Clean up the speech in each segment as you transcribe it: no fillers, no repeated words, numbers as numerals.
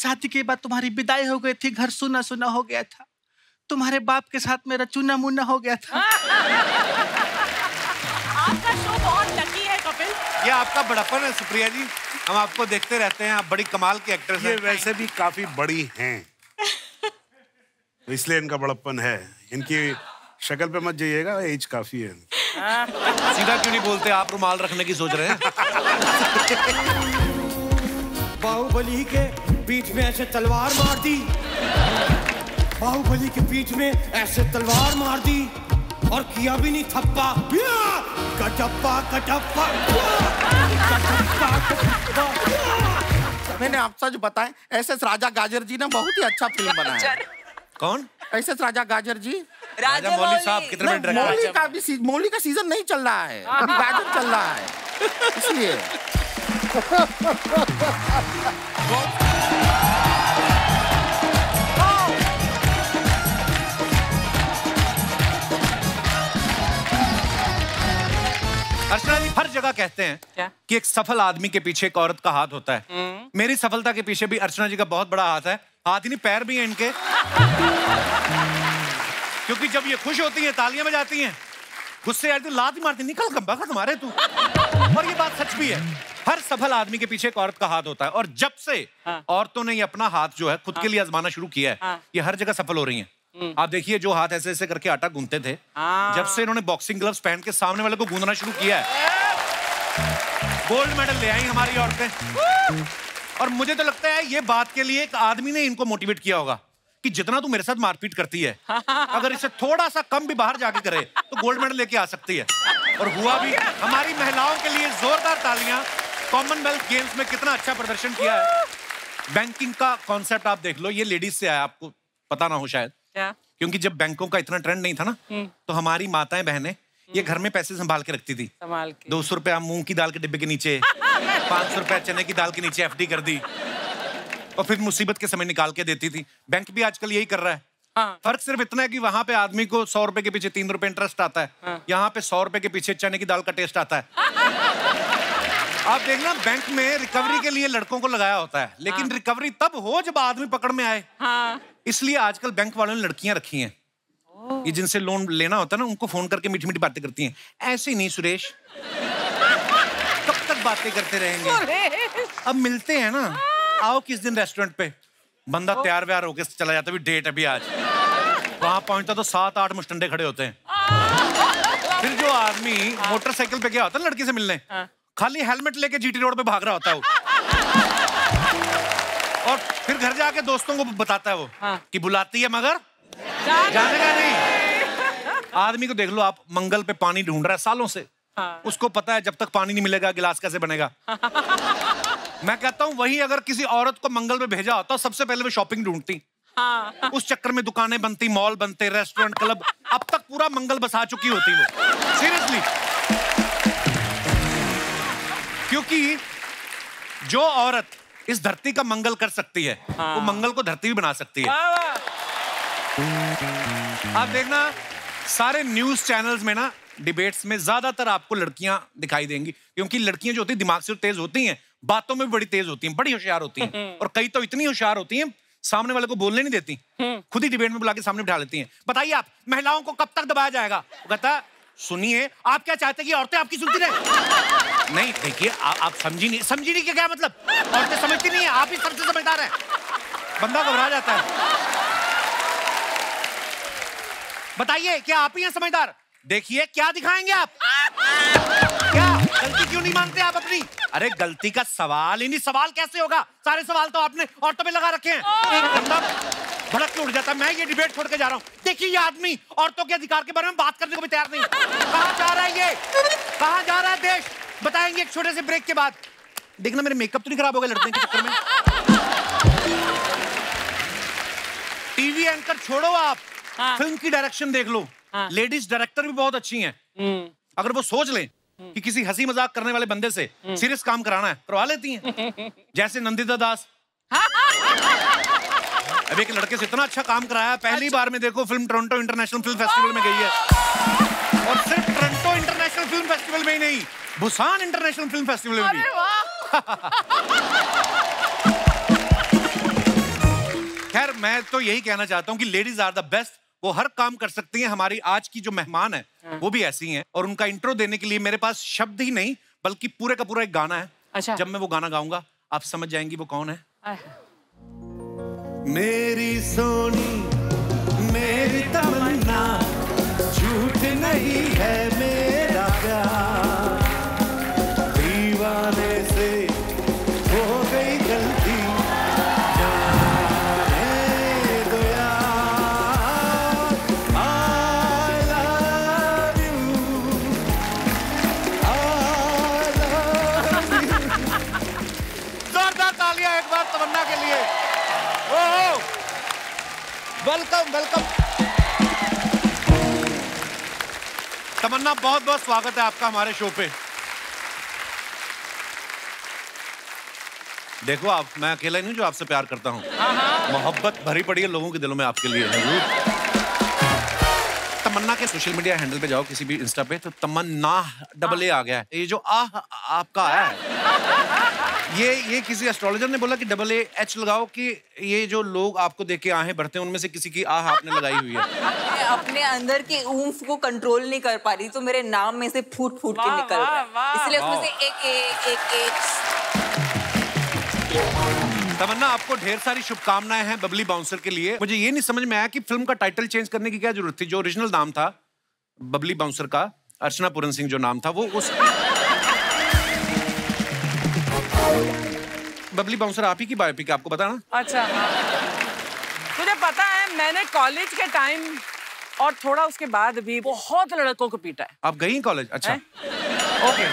शादी के बाद तुम्हारी विदाई हो गई थी, घर सुना सुना हो गया था, तुम्हारे बाप के साथ मेरा चूना मुन्ना हो गया था। आपका शो बहुत लकी है कपिल। ये आपका बड़प्पन है सुप्रिया जी, हम आपको देखते रहते हैं, आप बड़ी कमाल की एक्ट्रेस हैं। ये वैसे भी काफी बड़ी हैं, इसलिए इनका बड़प्पन है। इनकी शक्ल पे मत जाइएगा, एज काफी है। सीधा क्यों नहीं बोलते आप, रुमाल रखने की सोच रहे हैं? बाहुबली के पीठ में ऐसे तलवार मार दी, बाहुबली के पीठ में ऐसे तलवार मार दी और किया भी नहीं थप्पा, कटप्पा कटप्पा कटप्पा कटप्पा। मैंने आप सच बताएं, ऐसे राजा गाजर जी ने बहुत ही अच्छा फिल्म बनाया। कौन? ऐसे राजा गाजर जी, राजा मौली साहब कितने मिनट रखे? मौली का सीजन नहीं चल रहा है, अभी गाजर चल रहा है, इसलिए। अर्चना जी हर जगह कहते हैं कि एक सफल आदमी के पीछे एक औरत का हाथ होता है। मेरी सफलता के पीछे भी अर्चना जी का बहुत बड़ा हाथ है। हाथ ही नहीं, पैर भी हैं इनके। क्योंकि जब ये खुश होती हैं तालियां बजाती हैं, गुस्से आती लात ही मारती, निकल गंबा का तुम्हारे तू। और ये बात सच भी है, हर सफल आदमी के पीछे एक औरत का हाथ होता है। और जब से औरतों ने ये अपना हाथ जो है खुद के लिए आजमाना शुरू किया है, ये हर जगह सफल हो रही हैं। आप देखिए, जो हाथ ऐसे ऐसे करके आटा गूंथते थे, जब से इन्होंने बॉक्सिंग ग्लव्स पहन के सामने वाले को गूंदना शुरू किया है, गोल्ड मेडल ले आई हमारी औरतें। और मुझे तो लगता है ये बात के लिए एक आदमी ने इनको मोटिवेट किया होगा कि जितना तू मेरे साथ मारपीट करती है, अगर इसे थोड़ा सा कम भी बाहर जाके करे तो गोल्ड मेडल लेके आ सकती है। और हुआ भी। हमारी महिलाओं के लिए जोरदार तालियां। कॉमनवेल्थ गेम्स में कितना अच्छा प्रदर्शन किया है। बैंकिंग का कॉन्सेप्ट आप देख लो, ये लेडीज से आया, आपको पता ना हो शायद। क्या? क्योंकि जब बैंकों का इतना ट्रेंड नहीं था ना, तो हमारी माताएं बहनें ये घर में पैसे संभाल के रखती थी। 200 रुपया मूंग की दाल के डिब्बे के नीचे, 500 रुपया चने की दाल के नीचे एफडी कर दी, और फिर मुसीबत के समय निकाल के देती थी। बैंक भी आजकल यही कर रहा है। फर्क सिर्फ इतना है कि वहां पे आदमी को 100 रुपए के पीछे 3 रुपए इंटरेस्ट आता है, यहाँ पे 100 रुपए के पीछे चने की दाल का टेस्ट आता है। आप देखना, बैंक में रिकवरी के लिए लड़कों को लगाया होता है, लेकिन रिकवरी तब हो जब आदमी पकड़ में आए। इसलिए आजकल बैंक वालों ने लड़कियां रखी हैं, ये जिनसे लोन लेना होता है ना, उनको फोन करके मीठी मीठी बातें करती हैं। ऐसे नहीं सुरेश, कब तक बातें करते रहेंगे, अब मिलते हैं ना, आओ किस दिन रेस्टोरेंट पे। बंदा तैयार व्यार होके चला जाता है, डेट अभी आज। वहां पहुंचता तो 7-8 मुस्टंडे खड़े होते हैं। फिर जो आदमी मोटरसाइकिल पे गया होता है लड़की से मिलने, खाली हेलमेट लेके जीटी रोड पे भाग रहा होता है वो। और फिर घर जाके दोस्तों को बताता है वो कि बुलाती है मगर जाने का नहीं। आदमी को देख लो आप, मंगल पे पानी ढूंढ रहा है सालों से। उसको पता है जब तक पानी नहीं मिलेगा गिलास कैसे बनेगा। मैं कहता हूँ वही अगर किसी औरत को मंगल पे भेजा होता, सबसे पहले वो शॉपिंग ढूंढती। उस चक्कर में दुकानें बनती, मॉल बनते, रेस्टोरेंट, क्लब, अब तक पूरा मंगल बसा चुकी होती वो। सीरियसली। क्योंकि जो औरत इस धरती का मंगल कर सकती है, वो मंगल को धरती भी बना सकती है। आप देखना, सारे न्यूज चैनल्स में ना, डिबेट्स में ज्यादातर आपको लड़कियां दिखाई देंगी, क्योंकि लड़कियां जो होती हैं दिमाग से तेज होती हैं, बातों में भी बड़ी तेज होती हैं, बड़ी होशियार होती हैं। और कई तो इतनी होशियार होती हैं सामने वाले को बोलने नहीं देती, खुद ही डिबेट में बुला के सामने बिठा लेती हैं। बताइए आप, महिलाओं को कब तक दबाया जाएगा? वो कहता, सुनिए, आप क्या चाहते हैं कि औरतें आपकी सुनती रहे? नहीं, देखिए आप समझी नहीं क्या मतलब? औरतें समझती नहीं है, आप ही सबसे समझदार हैं। बंदा घबरा जाता है। बताइए, क्या आप ही हैं समझदार? देखिए, क्या दिखाएंगे आप? क्या गलती क्यों नहीं मानते आप अपनी? अरे गलती का सवाल ही नहीं, सवाल कैसे होगा? सारे सवाल तो आपने औरतों पे लगा रखे हैं। बंदा भड़क के उड़ जाता है। मैं ये डिबेट छोड़ के जा रहा हूँ। देखिए, ये आदमी औरतों के अधिकार के बारे में बात करने को भी तैयार नहीं। कहाँ जा रहा है ये? कहाँ जा रहा है देश? बताएंगे एक छोटे से ब्रेक के बाद। देखना मेरे मेकअप तो नहीं खराब हो गया लड़ने के चक्कर में। टीवी एंकर छोड़ो आप, फिल्म की डायरेक्शन देख लो। लेडीज डायरेक्टर भी बहुत अच्छी हैं। अगर वो सोच लें कि किसी हंसी मजाक करने वाले बंदे से सीरियस काम कराना है, करवा लेती हैं। जैसे नंदिता दास। अब एक लड़के से इतना अच्छा काम कराया, पहली बार में देखो film Toronto international film festival में गई है। और सिर्फ टोरंटो इंटरनेशनल फिल्म फेस्टिवल में ही नहीं, बुसान इंटरनेशनल फिल्म फेस्टिवल में भी। मैं तो यही कहना चाहता हूँ कि लेडीज आर द बेस्ट। वो हर काम कर सकती हैं। हमारी आज की जो मेहमान है वो भी ऐसी हैं। और उनका इंट्रो देने के लिए मेरे पास शब्द ही नहीं बल्कि पूरे का पूरा एक गाना है। अच्छा। जब मैं वो गाना गाऊंगा आप समझ जाएंगी वो कौन है। मेरी सोनी मेरी तमन्ना, झूठ नहीं है मेरा प्यार, दीवाने से हो गई गलती, जाने दो यार। I love you, I love you। जोरदार तालियां एक बार तमन्ना के लिए। वेलकम वेलकम तमन्ना, बहुत बहुत स्वागत है आपका हमारे शो पे। देखो आप, मैं अकेला ही नहीं जो आपसे प्यार करता हूँ। मोहब्बत भरी पड़ी है लोगों के दिलों में आपके लिए। तमन्ना के सोशल मीडिया हैंडल पे जाओ किसी भी इंस्टा पे तो तमन्ना AA आ गया है। ये जो आपका आया है, ये किसी एस्ट्रोलॉजर ने बोला कि AA लगाओ कि ये जो लोग आपको देख के आहें भरते हैं उनमें से किसी की आह आपने लगाई हुई है। मैं अपने अंदर की ऊम्फ को कंट्रोल नहीं कर पा रही तो मेरे नाम में से फूट फूट के निकल रहा है, इसलिए उसमें से एक तमन्ना, आपको ढेर सारी शुभकामनाएं हैं बबली बाउंसर के लिए। मुझे ये नहीं समझ में आया कि फिल्म का टाइटल चेंज करने की क्या जरूरत थी। जो ओरिजिनल नाम था बबली बाउंसर का, अर्चना पूरन सिंह जो नाम था, वो उस बबली बाउंसर आप ही की बायोपिक है, आपको पता ना? अच्छा हाँ। तुझे पता है मैंने कॉलेज के टाइम और थोड़ा उसके बाद भी बहुत लड़कों को पीटा है। आप गई कॉलेज? अच्छा ओके।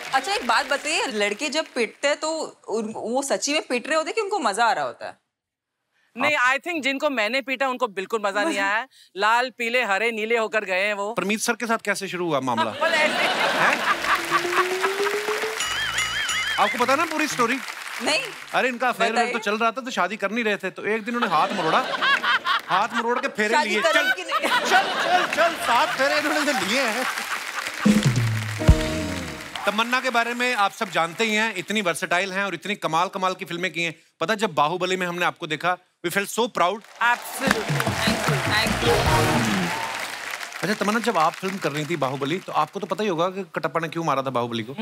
अच्छा एक बात बताइए, लड़के जब पीटते हैं तो वो सच्ची में पीट रहे होते कि उनको मजा आ रहा होता है? नहीं, आई थिंक जिनको मैंने पीटा उनको बिल्कुल मजा नहीं आया। लाल पीले हरे नीले होकर गए हैं वो। परमीत सर के साथ कैसे शुरू हुआ मामला? आपको पता ना पूरी स्टोरी? नहीं। अरे इनका अफेयर तो चल रहा था तो शादी कर नहीं रहे थे, तो एक दिन उन्होंने हाथ मरोड़ के फेरे लिए। चल चल चल चल 7 फेरे इन्होंने लिए हैं। तमन्ना के बारे में आप सब जानते ही हैं, इतनी वर्सेटाइल हैं और इतनी कमाल की फिल्में की हैं। पता जब बाहुबली में हमने आपको देखा, we felt so proud. Absolutely, thank you. अच्छा तमन्ना, जब आप फिल्म कर रही थी बाहुबली तो आपको तो पता ही होगा कि कटप्पा ने क्यों मारा था बाहुबली को।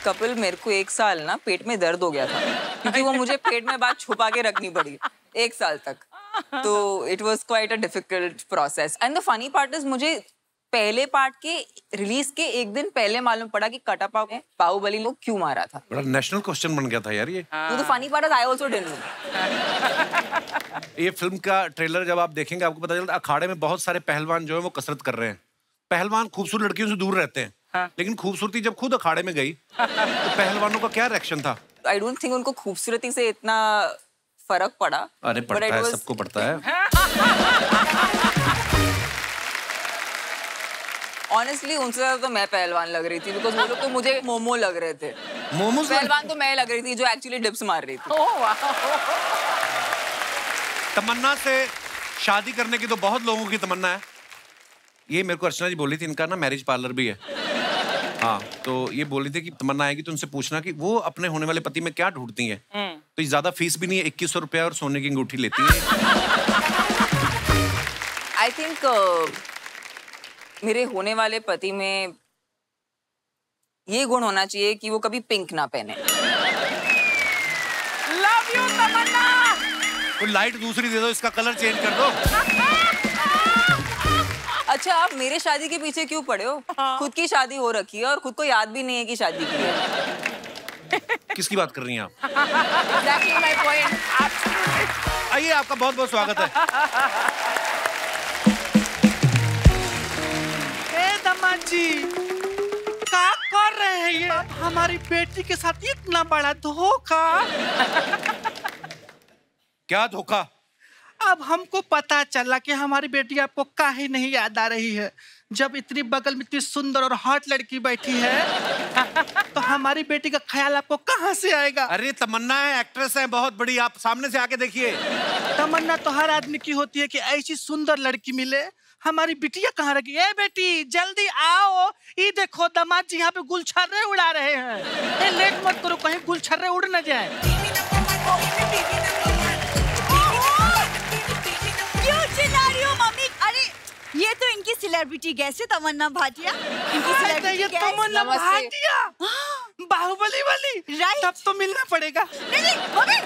कपिल, मेरे को 1 साल ना पेट में दर्द हो गया था क्योंकि वो मुझे पेट में बात छुपा के रखनी पड़ी 1 साल तक। तो it was quite a difficult process and the funny part is मुझे पहले पार्ट के रिलीज के 1 दिन पहले मालूम पड़ा कि कटप्पा ने बाहुबली को क्यों मारा था। बड़ा नेशनल क्वेश्चन बन गया था यार ये। तो funny part is I also didn't know. ये फिल्म का ट्रेलर जब आप देखेंगे आपको पता चलता है अखाड़े में बहुत सारे पहलवान जो है वो कसरत कर रहे हैं। पहलवान खूबसूरत लड़कियों से दूर रहते हैं, लेकिन खूबसूरती जब खुद अखाड़े में गई तो पहलवानों का क्या रिएक्शन था? आई डोंट थिंक उनको खूबसूरती से इतना फर्क पड़ा। अरे पड़ता है, सबको पड़ता है। ऑनेस्टली उनसे ज्यादा तो मैं पहलवान लग रही थी बिकॉज वो लोग तो मुझे मोमो लग रहे थे। मोमोज पहलवान तो मैं लग रही थी जो एक्चुअली डिप्स मार रही थी। तमन्ना से शादी करने की तो बहुत लोगों की तमन्ना है। ये मेरे को अर्चना जी बोली थी, इनका ना मैरिज पार्लर भी है। हाँ, तो ये बोली थी कि तमन्ना आएगी तो उनसे पूछना कि वो अपने होने वाले पति में क्या ढूंढती हैं। तो ये ज्यादा फीस भी नहीं है, 2100 रुपया और सोने की अंगूठी लेती है। आई थिंक मेरे होने वाले पति में ये गुण होना चाहिए कि वो कभी पिंक ना पहने। लव यू तमन्ना। तो लाइट दूसरी दे दो, इसका कलर चेंज कर दो। अच्छा, आप मेरे शादी के पीछे क्यों पड़े हो? खुद की शादी हो रखी है और खुद को याद भी नहीं है कि शादी की है। किसकी बात कर रही हैं आप? Exactly my point. आइए, आपका बहुत बहुत स्वागत है। दामाद जी क्या कर रहे हैं ये? हमारी बेटी के साथ इतना बड़ा धोखा। क्या धोखा? अब हमको पता चला कि हमारी बेटी आपको काहे नहीं याद आ रही है। जब इतनी बगल में इतनी सुंदर और हॉट लड़की बैठी है तो हमारी बेटी का ख्याल आपको कहाँ से आएगा? अरे तमन्ना है, एक्ट्रेस है बहुत बड़ी, आप सामने से आके देखिए। तमन्ना तो हर आदमी की होती है कि ऐसी सुंदर लड़की मिले। हमारी बिटिया कहाँ रखी? ए बेटी जल्दी आओ, ये देखो दामाद जी यहाँ पे गुलछर्रे उड़ा रहे हैं। लेट मत करो, कहीं गुलछर्रे उड़ न जाए। क्यों चिल्ला रही हो मम्मी? अरे ये तो इनकी सेलिब्रिटी गेस्ट है तमन्ना भाटिया। इनकी ये तमन्ना भाटिया, बाहुबली वाली। राइट। तब तो मिलना पड़ेगा। नहीं मम्मी।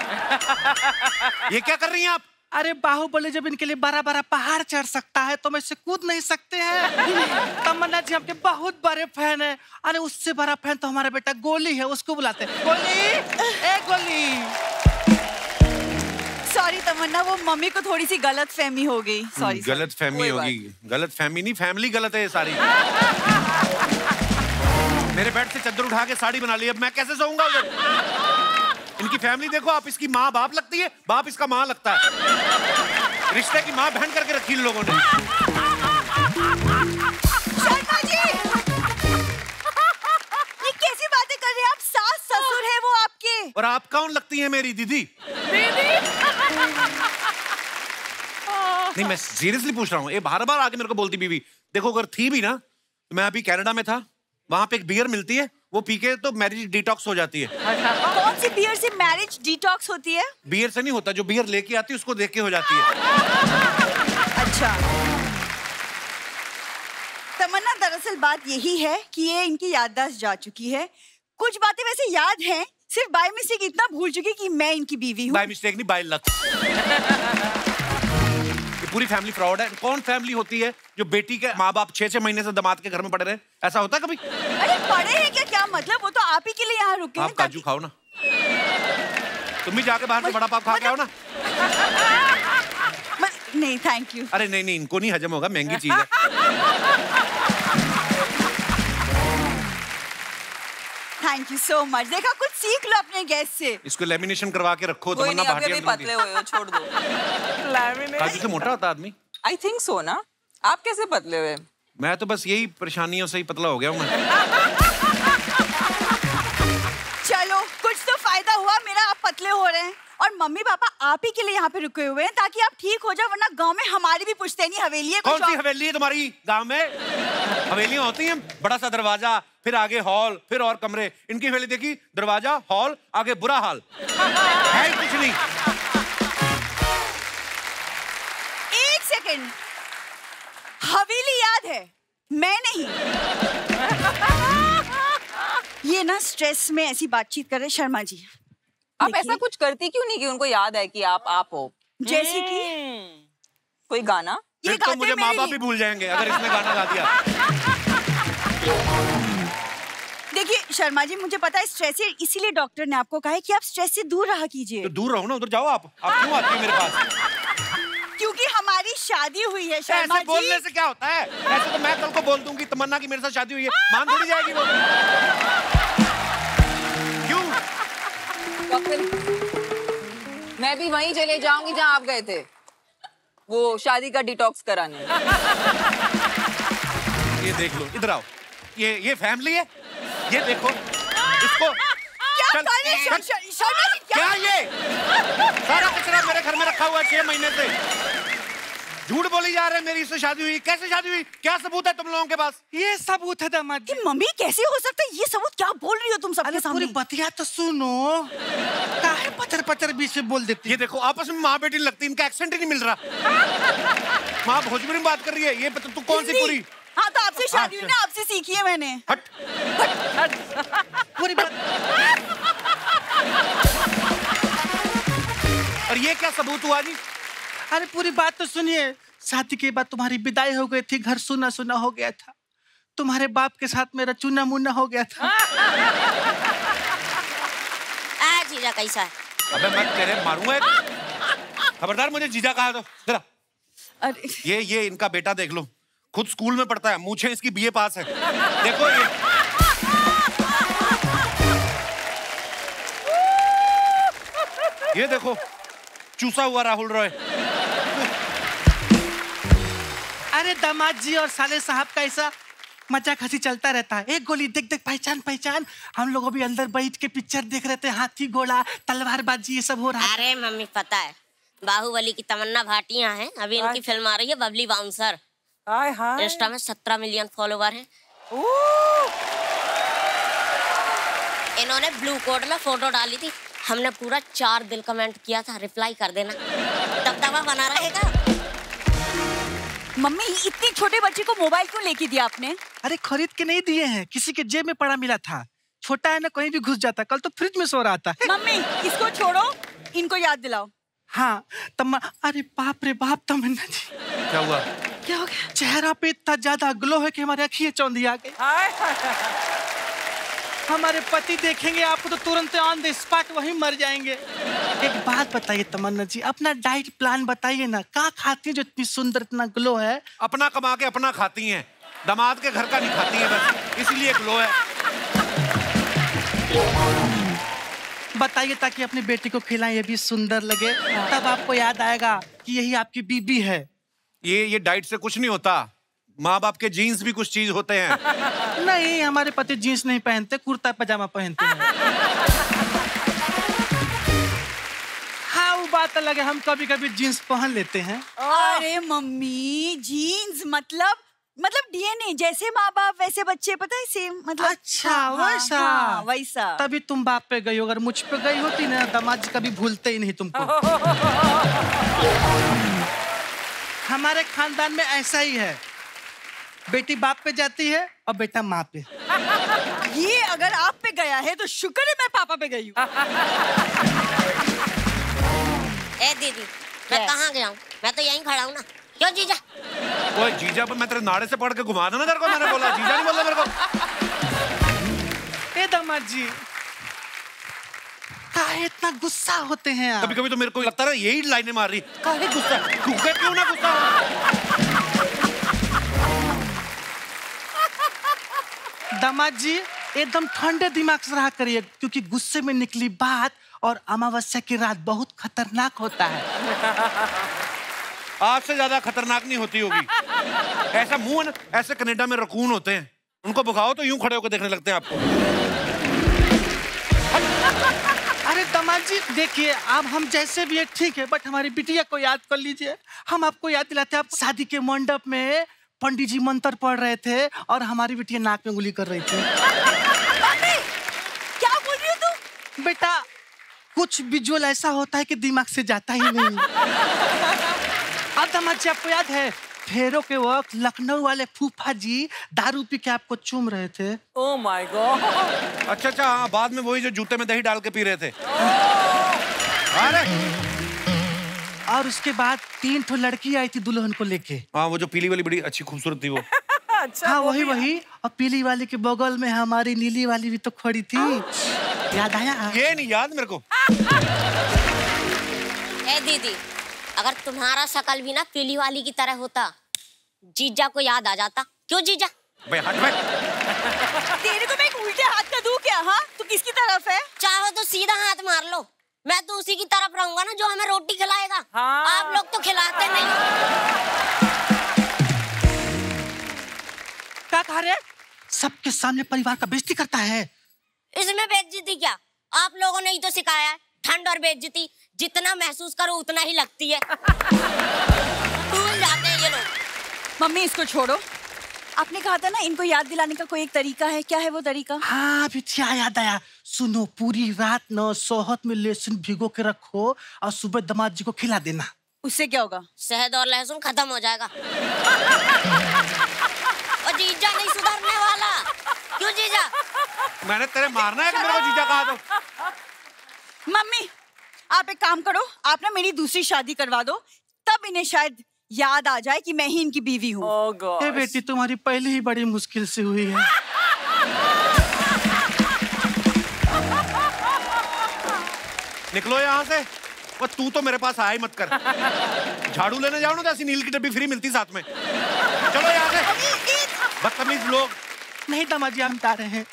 ये क्या कर रही हैं आप? अरे बाहुबली जब इनके लिए बड़ा बड़ा पहाड़ चढ़ सकता है तो मैं इससे कूद नहीं सकते हैं। तमन्ना जी आपके बहुत बड़े फैन है। अरे उससे बड़ा फैन तो हमारा बेटा गोली है, उसको बुलाते हैं। गोली, ए गोली। सॉरी तमन्ना, वो मम्मी को थोड़ी सी गलत फहमी हो गई। सॉरी। गलत फहमी होगी। गलत फहमी नहीं, फैमिली गलत है ये सारी। मेरे बेड से चादर उठा के साड़ी बना ली, अब मैं कैसे सोऊंगा उधर? इनकी फैमिली देखो आप, इसकी माँ बाप लगती है, बाप इसका माँ लगता है। रिश्ते की माँ बहन करके रखी इन लोगों ने। शर्मा जी, ये कैसी बातें कर रहे हैं आप? सास ससुर है वो आपके। और आप कौन लगती हैं? मेरी दीदी। नहीं मैं सीरियसली पूछ रहा हूँ, ये बार बार आके मेरे को बोलती बीवी। देखो अगर थी भी ना, तो मैं अभी कनाडा में था, वहां पे एक बियर मिलती है, वो पी के तो मैरिज डिटॉक्स हो जाती है। कौन सी बियर से मैरिज डिटॉक्स होती है? बियर से नहीं होता, जो बियर लेके आती है उसको देख के हो जाती है। अच्छा तमन्ना, दरअसल बात यही है कि ये इनकी याददाश्त जा चुकी है। कुछ बातें वैसे याद हैं, सिर्फ बाय मिस्टेक इतना भूल चुकी कि मैं इनकी बीवी हूँ। बाय मिस्टेक नहीं, बाय लक। पूरी फैमिली फ्रॉड है। कौन फैमिली होती है जो बेटी के माँ बाप 6-6 महीने से दामाद के घर में पड़े रहे? ऐसा होता है कभी? अरे पढ़े हैं क्या मतलब? वो तो आप ही के लिए यहाँ रुके हैं। आप काजू खाओ ना, तुम भी जाके बाहर से बड़ा पाव खा के आओ ना। नहीं थैंक यू। अरे नहीं, इनको नहीं हजम होगा, महंगी चीज है। Thank you so much. देखा, कुछ सीख लो अपने गेस्ट से। इसको लेमिनेशन करवा के रखो। कोई नहीं, अभी पतले हुए हो, छोड़ दो। काजू से मोटा होता आदमी? आई थिंक सो ना। आप कैसे पतले हुए? मैं तो बस यही परेशानियों से ही पतला हो गया हूँ मैं। चलो कुछ तो फायदा हुआ मेरा, आप पतले हो रहे हैं। और मम्मी पापा आप ही के लिए यहाँ पे रुके हुए हैं ताकि आप ठीक हो जाओ, वरना गांव में हमारी भी पुश्तैनी हवेली है। कौन सी हवेली है तुम्हारी गांव में? हवेलियां होती हैं, बड़ा सा दरवाजा, फिर आगे हॉल, फिर और कमरे। इनकी हवेली देखी, दरवाजा, हॉल, आगे बुरा हाल है ही कुछ नहीं। एक सेकंड, हवेली याद है, मैं नहीं। ये ना स्ट्रेस में ऐसी बातचीत कर रहे शर्मा जी। आप ऐसा कुछ करती क्यों नहीं कि उनको याद है कि आप हो? जैसे कि कोई गाना? फिर तो मुझे माँ बाप भी भूल जाएंगे अगर इसने गाना गा दिया। देखिए शर्मा जी, मुझे पता है स्ट्रेस है, इसीलिए डॉक्टर ने आपको कहा है कि आप स्ट्रेस से दूर रहा कीजिए। तो दूर रहो ना, उधर जाओ आप क्यों आती है मेरे पास? क्योंकि हमारी शादी हुई है शर्मा जी। बोलने से क्या होता है? ऐसे तो मैं कल को बोल दूंगी तमन्ना की मेरे साथ शादी हुई है, मान थोड़ी जाएगी वो। क्यों? मैं भी वहीं चले जाऊंगी जहां आप गए थे, वो शादी का डिटॉक्स कराने। ये देख लो, इधर आओ, ये फैमिली है, ये देखो इसको। क्या ये सारा कचरा मेरे घर में रखा हुआ है 6 महीने से? झूठ बोली जा रहे हैं मेरी इससे शादी हुई। कैसे शादी हुई? क्या सबूत है तुम लोगों के पास? ये सबूत है दामाद जी। मम्मी कैसे हो सकता है ये सबूत? क्या बोल रही हो तुम सबके सामने? पूरी बतिया तो सुनो, काहे पचर बीच में बोल देती? ये देखो आपस में माँ बेटी लगती, इनका एक्सेंट ही नहीं मिल रहा। माँ भोजपुरी में बात कर रही है, ये तू कौन सी पूरी? हाँ तो आपसे शादी हुई ना, आपसे सीखी है मैंने। हट। पूरी बात। और ये क्या सबूत हुआ जी? अरे पूरी बात तो सुनिए। शादी के बाद तुम्हारी विदाई हो गई थी, घर सुना सुना हो गया था, तुम्हारे बाप के साथ मेरा चुना मुन्ना हो गया था। जीजा कैसा है? अबे मैं तेरे मारूंगा, खबरदार मुझे जीजा कहा तो। जरा अरे ये इनका बेटा देख लो, खुद स्कूल में पढ़ता है, मूछें इसकी बीए पास है। देखो ये देखो चूसा हुआ राहुल रॉय। अरे दामाद जी और साले साहब का ऐसा मजाक हंसी चलता रहता है। एक गोली देख पहचान पहचान। हम लोग अभी अंदर बैठ के पिक्चर देख रहे थे, हाथी घोड़ा तलवारबाजी ये सब हो रहा है। अरे मम्मी पता है, बाहुबली की तमन्ना भाटिया हैं, अभी इनकी फिल्म आ रही है बबली बाउंसर। इंस्टा में 17 मिलियन फॉलोवर हैं। इन्होंने ब्लू कोट में फोटो डाली थी, हमने पूरा 4 दिल कमेंट किया था, रिप्लाई कर देना, दबदबा बना रहेगा। मम्मी इतनी छोटे बच्चे को मोबाइल क्यों लेके दिया आपने? अरे खरीद के नहीं दिए हैं, किसी के जेब में पड़ा मिला था। छोटा है ना, कहीं भी घुस जाता। कल तो फ्रिज में सो रहा था। मम्मी इसको छोड़ो, इनको याद दिलाओ। हाँ अरे बाप रे बाप तमन्ना जी, क्या हुआ? क्या हो गया? चेहरा पे इतना ज्यादा ग्लो है कि हमारी आँखें चौंधी आ गई। हमारे पति देखेंगे आपको तो तुरंत ऑन द स्पॉट वहीं मर जाएंगे। एक बात बताइए तमन्ना जी, अपना डाइट प्लान बताइए ना, क्या खाती है जो इतनी सुंदर, इतना ग्लो है? अपना कमा के अपना खाती हैं, दामाद के घर का नहीं खाती हैं, बस इसीलिए ग्लो है। बताइए ताकि अपनी बेटी को खिलाएं, ये भी सुंदर लगे, तब आपको याद आएगा कि यही आपकी बीबी है। ये डाइट से कुछ नहीं होता, माँ बाप के जीन्स भी कुछ चीज होते हैं। नहीं, हमारे पति जीन्स नहीं पहनते, कुर्ता पजामा पहनते हैं। हाँ वो बात अलग है, हम कभी कभी जीन्स पहन लेते हैं। अरे मम्मी जीन्स मतलब डीएनए, जैसे माँ बाप वैसे बच्चे, पता है सेम मतलब। अच्छा वैसा। हाँ, वैसा। तभी तुम बाप पे गई हो, अगर मुझ पे गई होती ना दामाद जी कभी भूलते ही नहीं तुमको। हमारे खानदान में ऐसा ही है, बेटी बाप पे जाती है और बेटा माँ पे। ये अगर आप पे गया है तो शुक्र है मैं पापा पे गई हूँ। ए दीदी, मैं कहाँ गया हूँ? मैं तो यहीं खड़ा हूँ ना। क्यों जीजा? वो जीजा पर मैं तेरे नाड़े से पकड़ के घुमा दूं ना तेरे को, मैंने बोला जीजा नहीं बोला मेरे को। ए दामाद जी, काहे इतना गुस्सा होते हैं आप? कभी कभी तो मेरे को लगता है यही लाइनें मार रही, काहे गुस्सा, क्यों ना गुस्सा। दामाद जी एकदम ठंडे दिमाग से रहा करिए, क्योंकि गुस्से में निकली बात और अमावस्या की रात बहुत खतरनाक होता है। आज से ज्यादा खतरनाक नहीं होती होगी। ऐसा मुंह ना, ऐसे कनाडा में रकून होते हैं, उनको भगाओ तो यूं खड़े होकर देखने लगते हैं आपको। अरे दामाद जी देखिए, अब हम जैसे भी है ठीक है, बट हमारी बिटिया को याद कर लीजिए। हम आपको याद दिलाते हैं, आप शादी के मंडप में पंडित जी मंत्र पढ़ रहे थे और हमारी बिटिया नाक में उंगली कर रही थी। क्या बोल रही हो तुम? बेटा कुछ विजुअल ऐसा होता है कि दिमाग से जाता ही नहीं। अब दामाद जी आपको याद है, फेरों के वक्त लखनऊ वाले फूफा जी दारू पी के आपको चूम रहे थे। Oh my God. अच्छा हाँ, बाद में वही जो जूते में दही डाल के पी रहे थे। अरे और उसके बाद 3 ठो लड़की आई थी दुल्हन को लेके। हाँ, वो जो पीली वाली बड़ी अच्छी खूबसूरत थी वो। अच्छा, हाँ वही। और पीली वाली के बगल में हमारी नीली वाली भी तो खड़ी थी, याद आया? ये नहीं याद मेरे को। ए दीदी, अगर तुम्हारा शकल भी ना पीली वाली की तरह होता, जीजा को याद आ जाता। क्यों जीजा? भाई हट भाई। तेरे को मैं एक उल्टे हाथ का दूं क्या? हाँ तू किसकी तरफ है? चाहो तो सीधा हाथ मार लो, मैं तो उसी की तरफ रहूंगा ना जो हमें रोटी खिलाएगा। हाँ। आप लोग तो खिलाते नहीं। क्या कह रहे? सबके सामने परिवार का बेइज्जती करता है। इसमें बेइज्जती क्या? आप लोगों ने ही तो सिखाया है, ठंड और बेइज्जती जितना महसूस करो उतना ही लगती है। भूल जाते हैं ये लोग। मम्मी इसको छोड़ो, आपने कहा था ना इनको याद दिलाने का कोई एक तरीका है, क्या है वो तरीका? हाँ बिटिया याद आया, सुनो, पूरी रात न शहद में लहसुन भिगो के रखो और सुबह दामाद जी को खिला देना। उससे क्या होगा? शहद और लहसुन खत्म हो जाएगा। और जीजा नहीं सुधरने वाला। क्यों जीजा? मैंने तेरे मारना है कि मेरे को जीजा कहा तो? मम्मी आप एक काम करो, आप ना मेरी दूसरी शादी करवा दो, तब इन्हें शायद याद आ जाए कि मैं ही इनकी बीवी हूँ। Oh gosh. ए बेटी, तुम्हारी पहले ही बड़ी मुश्किल से हुई है। निकलो यहाँ से। वो तू तो मेरे पास आया ही मत कर। झाड़ू लेने जाओ ना तो ऐसी नील की डब्बी फ्री मिलती साथ में। चलो यहाँ से, बदतमीज लोग। नहीं दामाद जी, हम बता रहे हैं।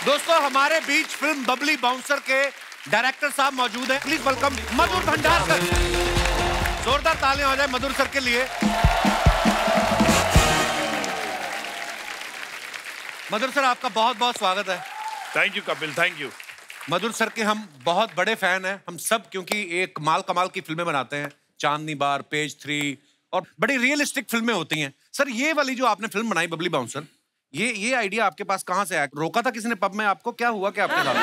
दोस्तों, हमारे बीच फिल्म बबली बाउंसर के डायरेक्टर साहब मौजूद हैं। प्लीज वेलकम मधुर भंडारकर। जोरदार तालियां हो जाए मधुर सर के लिए। मधुर सर, आपका बहुत बहुत स्वागत है। Thank you Kapil, thank you. Madhur sir के हम बहुत बड़े फैन हैं, हम सब, क्योंकि एक माल कमाल की फिल्में बनाते हैं, चांदनी बार, पेज 3 और बड़ी रियलिस्टिक फिल्में होती हैं। सर, ये वाली जो आपने फिल्म बनाई बबली बाउंसर, ये आइडिया आपके पास कहाँ से आया? रोका था किसी ने पब में आपको? क्या हुआ क्या आपके साथ?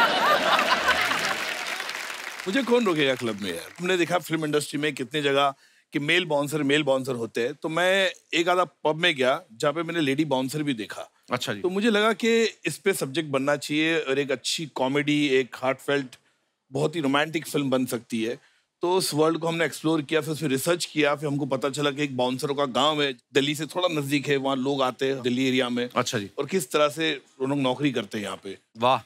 मुझे कौन रोकेगा क्लब में यार? हमने देखा फिल्म इंडस्ट्री में कितनी जगह कि मेल बाउंसर होते हैं, तो मैं एक आधा पब में गया जहाँ पे मैंने लेडी बाउंसर भी देखा। अच्छा जी। तो मुझे लगा कि इस पे सब्जेक्ट बनना चाहिए और एक अच्छी कॉमेडी, एक हार्टफेल्ट, बहुत ही रोमांटिक फिल्म बन सकती है। तो उस वर्ल्ड को हमने एक्सप्लोर किया, फिर उसमें रिसर्च किया, फिर हमको पता चला कि एक बाउंसरों का गांव है, दिल्ली से थोड़ा नजदीक है, वहाँ लोग आते हैं दिल्ली एरिया में। अच्छा जी। और किस तरह से वो लोग नौकरी करते हैं यहाँ पे। वाह,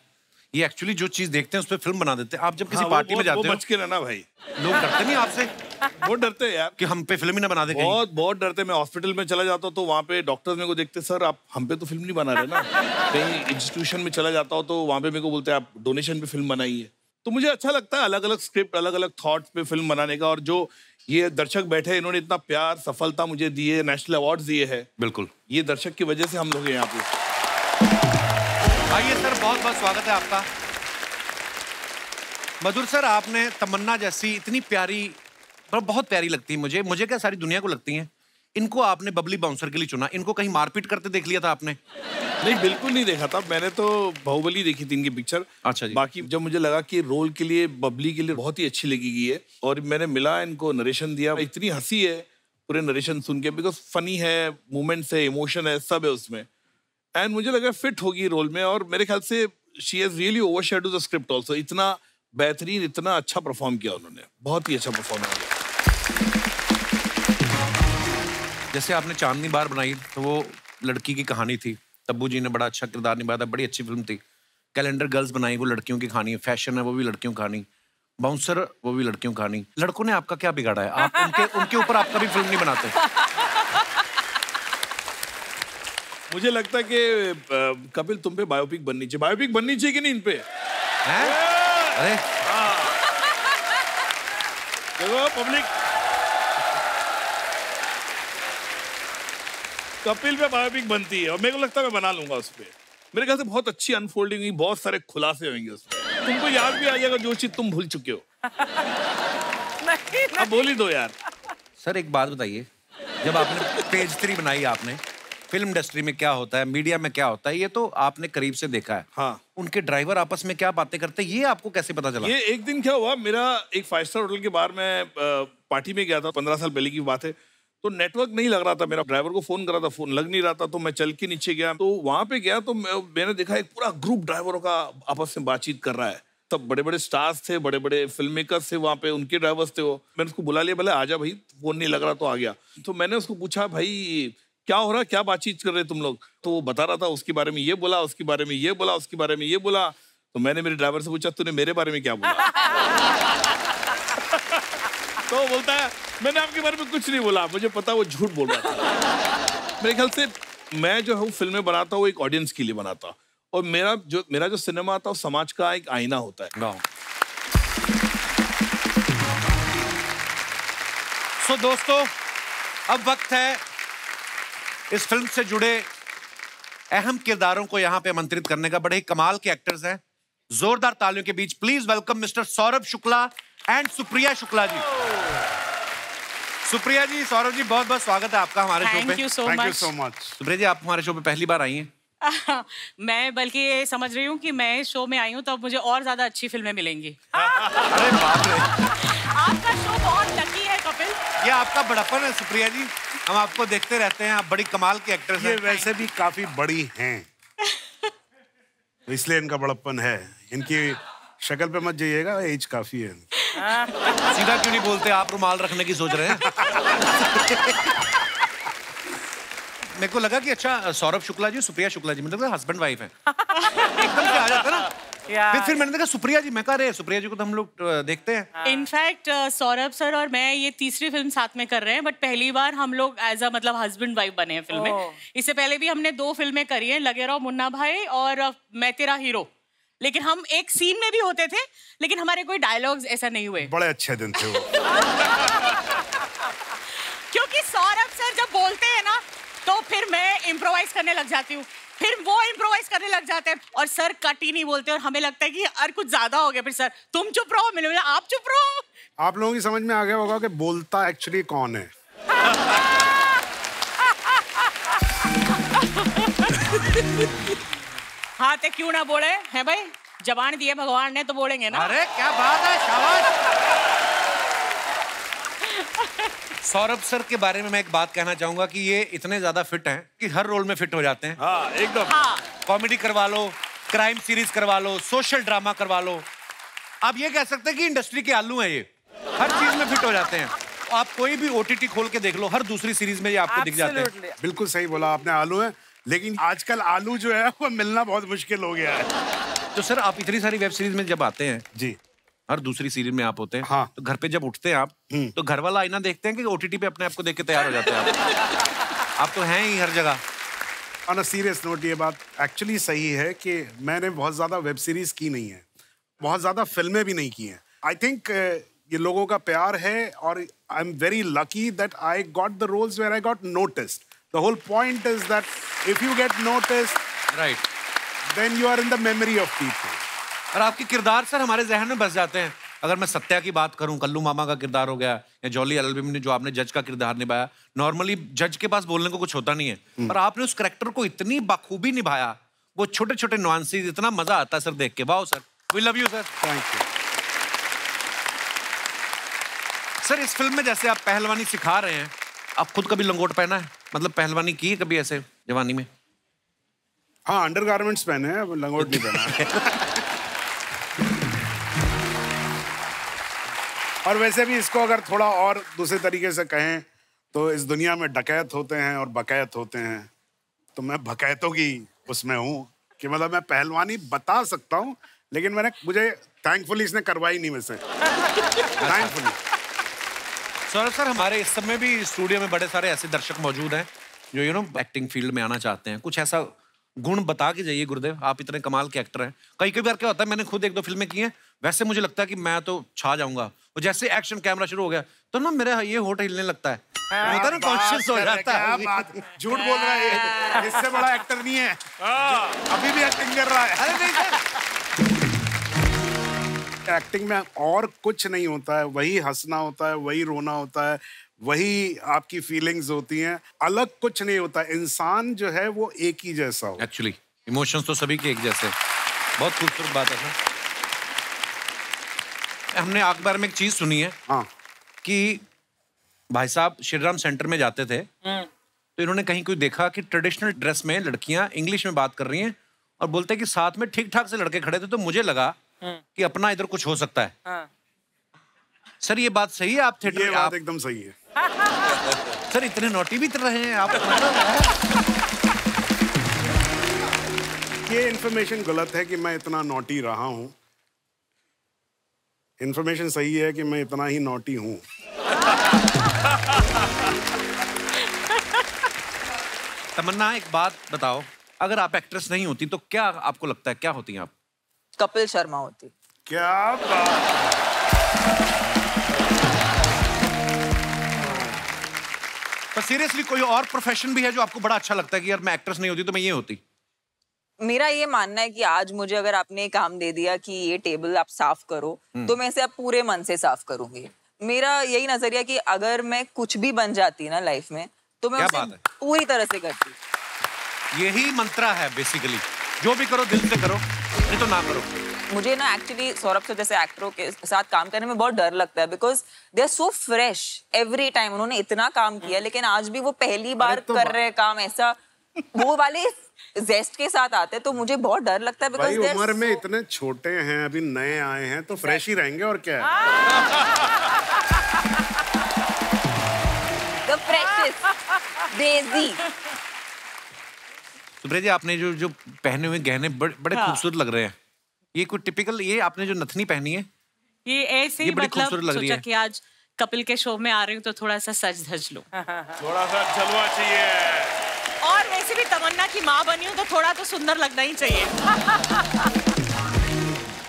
ये एक्चुअली जो चीज देखते हैं उस पर फिल्म बना देते हैं। आप जब किसी पार्टी में जाते हो, बच के रहना भाई, लोग डरते नहीं आपसे? बहुत डरते हैं यार कि हम पे फिल्म ही ना बना दे। बहुत डरते। मैं हॉस्पिटल में चला जाता हूँ तो वहाँ पे डॉक्टर्स मेरे को देखते, सर आप हम पे तो फिल्म नहीं बना रहे ना। कहीं इंस्टीट्यूशन में चला जाता हूँ तो वहाँ पे मेरे को बोलते हैं आप डोनेशन पे फिल्म बनाइए। तो मुझे अच्छा लगता है अलग अलग स्क्रिप्ट, अलग अलग थॉट्स पे फिल्म बनाने का। और जो ये दर्शक बैठे हैं, इन्होंने इतना प्यार, सफलता मुझे दी है, नेशनल अवार्ड दिए है। बिल्कुल, ये दर्शक की वजह से हम लोग यहाँ पे। आइए सर, बहुत बहुत स्वागत है आपका। मधुर सर, आपने तमन्ना जैसी इतनी प्यारी, बहुत प्यारी लगती है मुझे क्या सारी दुनिया को लगती हैं, इनको आपने बबली बाउंसर के लिए चुना। इनको कहीं मारपीट करते देख लिया था आपने? नहीं, बिल्कुल नहीं देखा था। मैंने तो बाहुबली देखी थी इनकी पिक्चर। अच्छा जी। बाकी जब मुझे लगा कि रोल के लिए, बबली के लिए बहुत ही अच्छी लगेगी है, और मैंने मिला इनको, नरेशन दिया, इतनी हंसी है पूरे नरेशन सुन के, बिकॉज फनी है, मूवमेंट्स है, इमोशन है, सब है उसमें। एंड मुझे लगा फिट होगी रोल में, और मेरे ख्याल से she has really overshadowed the script also. इतना बेहतरीन, इतना अच्छा परफॉर्म किया उन्होंने, बहुत ही अच्छा परफॉर्म किया। जैसे आपने चांदनी बार बनाई तो वो लड़की की कहानी थी, तब्बू जी ने बड़ा अच्छा किरदार निभाया था, बड़ी अच्छी फिल्म थी। कैलेंडर गर्ल्स बनाई, वो लड़कियों की कहानी है। फैशन है, वो भी लड़कियों की कहानी। बाउंसर, वो भी लड़कियों की कहानी। लड़कों ने आपका क्या बिगाड़ा है? आप उनके ऊपर आप कभी फिल्म नहीं बनाते? मुझे लगता है कि कपिल तुम पे बायोपिक बननी चाहिए। बायोपिक बननी चाहिए कि नहीं इन पे? अरे देखो पब्लिक, कपिल पे बायोपिक बनती है और मेरे को लगता है मैं बना लूंगा उस पे। मेरे ख्याल से बहुत अच्छी अनफोल्डिंग हुई, बहुत सारे खुलासे होंगे उसमें। तुमको याद भी आ जाएगा जो चीज तुम भूल चुके हो। नहीं, अब बोल ही दो यार। सर एक बात बताइए, जब आपने पेज 3 बनाई, आपने फिल्म इंडस्ट्री में क्या होता है, मीडिया में क्या होता है, ये तो आपने करीब से देखा है। हाँ। उनके ड्राइवर आपस में क्या बातें करते हैं, ये आपको कैसे पता चला? ये एक दिन क्या हुआ, मेरा एक 5 स्टार होटल के बाहर मैं पार्टी में गया था, 15 साल पहले की बात है। तो नेटवर्क नहीं लग रहा था, मेरा ड्राइवर को फोन करा था, फोन लग नहीं रहा था, तो मैं चल के नीचे गया। तो वहां पे गया तो मैंने देखा एक पूरा ग्रुप ड्राइवरों का आपस में बातचीत कर रहा है। सब बड़े बड़े स्टार्स थे, बड़े बड़े फिल्म मेकर्स थे वहाँ पे, उनके ड्राइवर्स थे वो। मैंने उसको बुला लिया, बोले आजा भाई, फोन नहीं लग रहा, तो आ गया। तो मैंने उसको पूछा, भाई क्या हो रहा है, क्या बातचीत कर रहे तुम लोग? तो वो बता रहा था, उसके बारे में ये बोला, उसके बारे में ये बोला, उसके बारे में ये बोला। तो मैंने मेरे ड्राइवर से पूछा, तूने मेरे बारे में क्या बोला? तो बोलता है, मैंने आपके बारे में कुछ नहीं बोला, मुझे पता वो झूठ बोल रहा था। मेरे ख्याल से मैं जो हूँ फिल्में बनाता हूँ एक ऑडियंस के लिए बनाता, और मेरा जो सिनेमा आता है वो समाज का एक आईना होता है। सो दोस्तों, अब वक्त है इस फिल्म से जुड़े अहम किरदारों को यहाँ पे आमंत्रित करने का। बड़े ही कमाल के एक्टर्स हैं। जोरदार तालियों के बीच please welcome mister Saurabh Shukla and Supriya Shukla ji. Supriya ji, Saurabh ji, बहुत बहुत स्वागत है आपका हमारे शो पे। Thank you so much. Supriya ji, आप हमारे शो पे पहली बार आई हैं। मैं बल्कि ये समझ रही हूँ कि मैं शो में आई हूँ तो अब मुझे और ज्यादा अच्छी फिल्में मिलेंगी। अरे बाप रे, आपका शो बहुत लकी है कपिल। ये आपका बड़प्पन है सुप्रिया जी, हम आपको देखते रहते हैं, आप बड़ी कमाल की एक्ट्रेस हैं। ये वैसे भी काफी बड़ी हैं, तो इसलिए इनका बड़प्पन है। इनकी शक्ल पे मत जाइएगा, एज काफी है। सीधा क्यों नहीं बोलते, आप रुमाल रखने की सोच रहे हैं? मेरे को लगा कि अच्छा सौरभ शुक्ला जी, सुप्रिया शुक्ला जी, मतलब हस्बैंड वाइफ हैं। एकदम से आ जाता ना। फिर मैंने देखा सुप्रिया जी, मैं कह रहे सुप्रिया जी को तो हम लोग देखते हैं। इनफैक्ट सौरभ सर और मैं ये तीसरी फिल्म साथ में कर रहे हैं, बट पहली बार हम लोग एज अ मतलब हस्बैंड वाइफ बने हैं फिल्म में। इससे पहले भी हमने 2 फिल्में करी हैं, लगे रहो मुन्ना भाई और मैं तेरा हीरो, लेकिन हम एक सीन में भी होते थे, लेकिन हमारे कोई डायलॉग्स ऐसा नहीं हुए। बड़े अच्छे दिन थे वो। क्योंकि सौरभ सर जब बोलते हैं ना तो फिर मैं इम्प्रोवाइज करने लग जाती हूँ, फिर वो इम्प्रोवाइज करने लग जाते हैं, और सर कट ही नहीं बोलते, और हमें लगता है कि यार कुछ ज्यादा हो गया। फिर सर तुम चुप रहो, मैंने बोला आप चुप रहो। आप लोगों की समझ में आ गया होगा कि बोलता एक्चुअली कौन है। हाँ ते क्यों ना बोले है भाई, जबान दिए भगवान ने तो बोलेंगे ना। अरे क्या बात है, शाबाश। सौरभ सर के बारे में मैं एक बात कहना चाहूंगा कि ये इतने ज्यादा फिट हैं कि हर रोल में फिट हो जाते हैं। हाँ एकदम। हाँ। कॉमेडी करवा लो, क्राइम सीरीज करवा लो, सोशल ड्रामा करवा लो, आप ये कह सकते हैं कि इंडस्ट्री के आलू हैं ये, हर चीज में फिट हो जाते हैं। आप कोई भी OTT खोल के देख लो, हर दूसरी सीरीज में ये आपको दिख जाते हैं। बिल्कुल सही बोला आपने, आलू है, लेकिन आजकल आलू जो है वो मिलना बहुत मुश्किल हो गया है। तो सर आप इतनी सारी वेब सीरीज में जब आते हैं जी, हर दूसरी सीरीज में आप होते हैं, हाँ। तो घर पे जब उठते हैं आप, तो घर वाला आईना देखते हैं कि OTT पे अपने आप को देख के तैयार हो जाते हैं आप तो हैं ही हर जगह। ऑन अ सीरियस नोट ये बात एक्चुअली सही है कि मैंने बहुत ज्यादा वेब सीरीज की नहीं है, बहुत ज्यादा फिल्में भी नहीं की हैं। आई थिंक ये लोगों का प्यार है और I am very lucky that I got the roles where I got noticed. The whole point is that if you get noticed, right, then you are in the memory of people. और आपके किरदार sir हमारे जहन में बस जाते हैं। अगर मैं सत्या की बात करूं, कल्लू मामा का किरदार हो गया, या जॉली एलएलबी में जो आपने जज का किरदार निभाया, नॉर्मली जज के पास बोलने को कुछ होता नहीं है, पर आपने उस कैरेक्टर को इतनी बखूबी निभाया, वो छोटे छोटे नुआंसेस, इतना मजा आता है सर देख के। Wow sir, we love you sir. Thank you sir. इस फिल्म में जैसे आप पहलवानी सिखा रहे हैं, आप खुद कभी लंगोट पहना है, मतलब पहलवानी की है कभी ऐसे जवानी में? हाँ, अंडरगारमेंट्स पहने हैं, लंगोट नहीं पहना। और वैसे भी इसको अगर थोड़ा और दूसरे तरीके से कहें तो इस दुनिया में डकैत होते हैं और बकैत होते हैं, तो मैं बकैतों की उसमें हूँ कि मतलब मैं पहलवानी बता सकता हूँ, लेकिन मुझे थैंकफुली इसने करवाई नहीं वैसे। थैंकफुली। सौरभ सर, हमारे इस समय भी स्टूडियो में बड़े सारे ऐसे दर्शक मौजूद हैं जो एक्टिंग फील्ड में आना चाहते हैं। कुछ ऐसा गुण बता के जाइए गुरुदेव, आप इतने कमाल के एक्टर हैं। कई बार क्या होता है, मैंने खुद 1-2 फिल्में की हैं, वैसे मुझे लगता है कि मैं तो छा जाऊंगा, और जैसे एक्शन कैमरा शुरू हो गया तो ना मेरा ये होठ हिलने लगता है, होता ना, कॉन्शियस हो जाता है। झूठ बोल रहा है, इससे बड़ा एक्टर नहीं है, अभी भी एक्टिंग कर रहा है। अरे नहीं सर, एक्टिंग में और कुछ नहीं होता है, वही हंसना होता है, वही रोना होता है, वही आपकी फीलिंग्स होती हैं, अलग कुछ नहीं होता। इंसान जो है वो एक ही जैसा हो। एक्चुअली इमोशंस तो सभी के एक जैसे। बहुत खूबसूरत बात है सर। हमने अखबार में एक चीज सुनी है, हाँ, कि भाई साहब श्रीराम सेंटर में जाते थे, तो इन्होंने कहीं कोई देखा कि ट्रेडिशनल ड्रेस में लड़कियां इंग्लिश में बात कर रही हैं और बोलते हैं कि साथ में ठीक ठाक से लड़के खड़े थे, तो मुझे लगा कि अपना इधर कुछ हो सकता है। सर ये बात सही है? आप थिएटर ये बात एकदम सही है। सर इतने नोटी भी रहे हैं आप। ये इन्फॉर्मेशन गलत है कि मैं इतना नॉटी रहा हूं। इन्फॉर्मेशन सही है कि मैं इतना ही नॉटी हूं। तमन्ना एक बात बताओ, अगर आप एक्ट्रेस नहीं होती तो क्या आपको लगता है क्या होती हैं आप? कपिल शर्मा होती। क्या बात। पर सीरियसली कोई और प्रोफेशन भी है जो आपको बड़ा अच्छा लगता है कि यार मैं एक्ट्रेस नहीं होती तो मैं ये होती? मेरा ये मानना है कि आज मुझे अगर आपने काम दे दिया कि ये टेबल आप साफ करो, तो मैं इसे अब पूरे मन से साफ करूंगी। मेरा यही नजरिया कि अगर मैं कुछ भी बन जाती ना लाइफ में, तो मैं उसे पूरी तरह से करती। यही मंत्रा है बेसिकली, जो भी करो दिल से करो, नहीं तो ना करो। मुझे ना एक्चुअली सौरभ से जैसे एक्टरों के साथ काम करने में बहुत डर लगता है, because they are so fresh every time. उन्होंने इतना काम किया, लेकिन आज भी वो पहली बार कर रहे हैं काम, ऐसा वो वाले जेस्ट के साथ आते हैं, तो मुझे बहुत डर लगता है। भाई उम्र में इतने छोटे हैं, अभी नए आए हैं, तो फ्रेश ही रहेंगे और क्या है। The precious, Daisy। सुप्रिया जी, आपने जो पहने हुए गहने बड़े खूबसूरत लग रहे हैं। ये कोई टिपिकल, ये आपने जो नथनी पहनी है, ये ऐसे ही मतलब सोचा कि आज कपिल के शो में आ रही हूँ तो थोड़ा सा सज धज लो, थोड़ा सा जलवा चाहिए। और वैसे भी तमन्ना की माँ बनी हूँ तो थोड़ा तो सुंदर लगना ही चाहिए।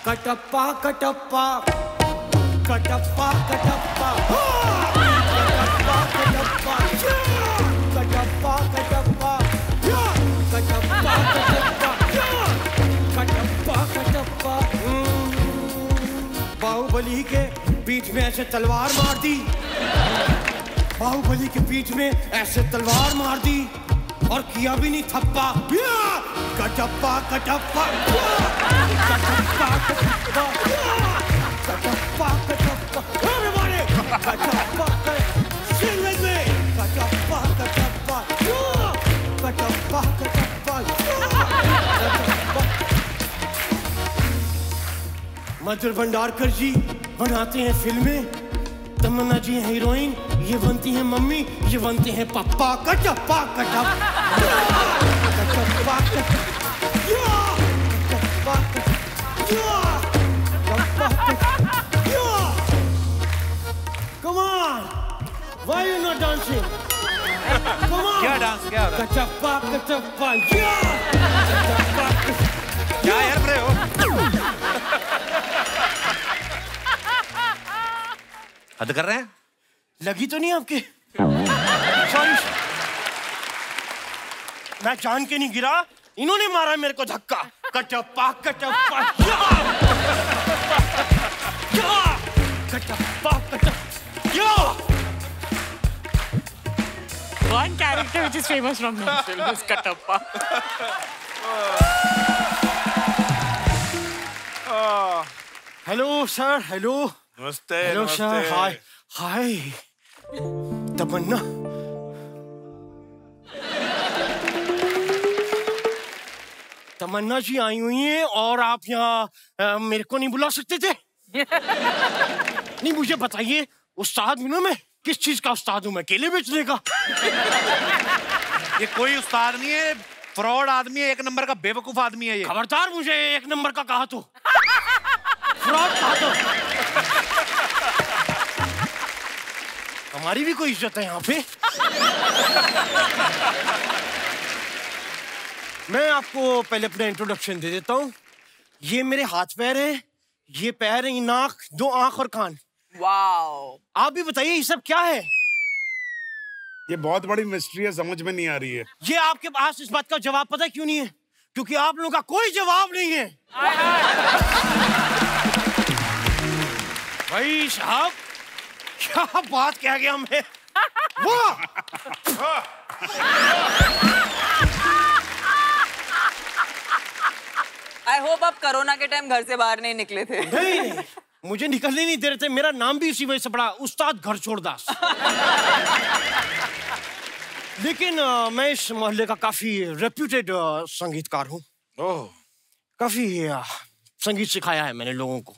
कटप्पा कटप्पा कटप्पा कटप्पा कटप्पा कटप्पा कटप्पा कटप्पा कटप्पा कटप्पा। बाहुबली के बीच में ऐसे तलवार मार दी, बाहुबली के बीच में ऐसे तलवार मार दी, और किया भी नहीं थप्पा। Kattappa Kattappa Kattappa Kattappa Kattappa Kattappa everybody Kattappa sing with me Kattappa Kattappa Kattappa Kattappa मधुर भंडारकर जी बनाते हैं फिल्में, तमन्ना जी हैं हीरोइन, ये बनती हैं मम्मी, ये बनते हैं पापा। Kattappa Kattappa Kattappa Come on, why you not dancing? Come on. क्या डांस क्या हो रहा है? कटप्पा कटप्पा क्या यार रहे हो? हद कर रहे हैं? लगी तो नहीं आपके? सॉरी, मैं जान के नहीं गिरा, इन्होंने मारा मेरे को धक्का। Kattappa Kattappa Kattappa Kattappa. One character which is famous from this film is Katappa. Hello sir, hello. नमस्ते। हेलो सर, हाय हाय। तमन्ना, तमन्ना जी आई हुई हैं और आप यहाँ मेरे को नहीं बुला सकते थे? नहीं, मुझे बताइए, उस्ताद हूं ना मैं, किस चीज का उस्ताद हूँ मैं? केले बेचने का? ये कोई उस्ताद नहीं है, फ्रॉड आदमी है, एक नंबर का बेवकूफ आदमी है ये। खबरदार मुझे एक नंबर का कहा तो, फ्रॉड कहा तो। हमारी भी कोई इज्जत है यहाँ पे। मैं आपको पहले अपना इंट्रोडक्शन दे देता हूँ। ये मेरे हाथ पैर है, ये पैर है, ये नाक, दो आंख और कान। वाओ। आप भी बताइए ये सब क्या है? ये बहुत बड़ी मिस्ट्री है, समझ में नहीं आ रही है। ये आपके पास इस बात का जवाब पता क्यों नहीं है? क्योंकि आप लोगों का कोई जवाब नहीं है। भाई साहब, क्या बात कह गया मैं? वाह! आई होप आप कोरोना के टाइम घर से बाहर नहीं निकले थे। नहीं, मुझे निकलने नहीं दे रहे थे। मेरा नाम भी इसी वजह से पड़ा, उस्ताद घर छोड़ दास। लेकिन मैं इस मोहल्ले का काफी रेप्यूटेड संगीतकार हूँ। काफी संगीत सिखाया है मैंने लोगों को।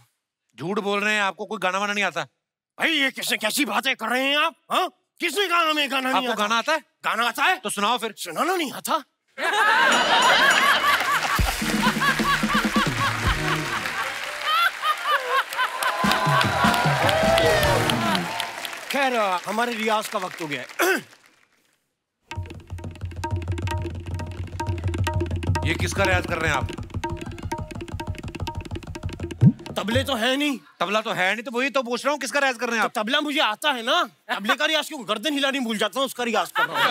झूठ बोल रहे हैं, आपको कोई गाना वाना नहीं आता? भाई ये कैसी बातें कर रहे हैं आप? हाँ, किसने कहा हमें गाना नहीं आता? गाना आता है? गाना आता है तो सुनाओ फिर। सुनाना नहीं आता? खैर, हमारे रियाज का वक्त हो गया है। ये किसका रियाज कर रहे हैं आप? तबले तो है नहीं। तबला तो है नहीं, तो वही तो पूछ रहा हूँ, किसका रियाज कर रहे हैं आप? तो तबला मुझे आता है ना। तबले का रियाज क्यों? गर्दन हिलानी भूल जाता हूँ, उसका रियाज कर रहा हूँ।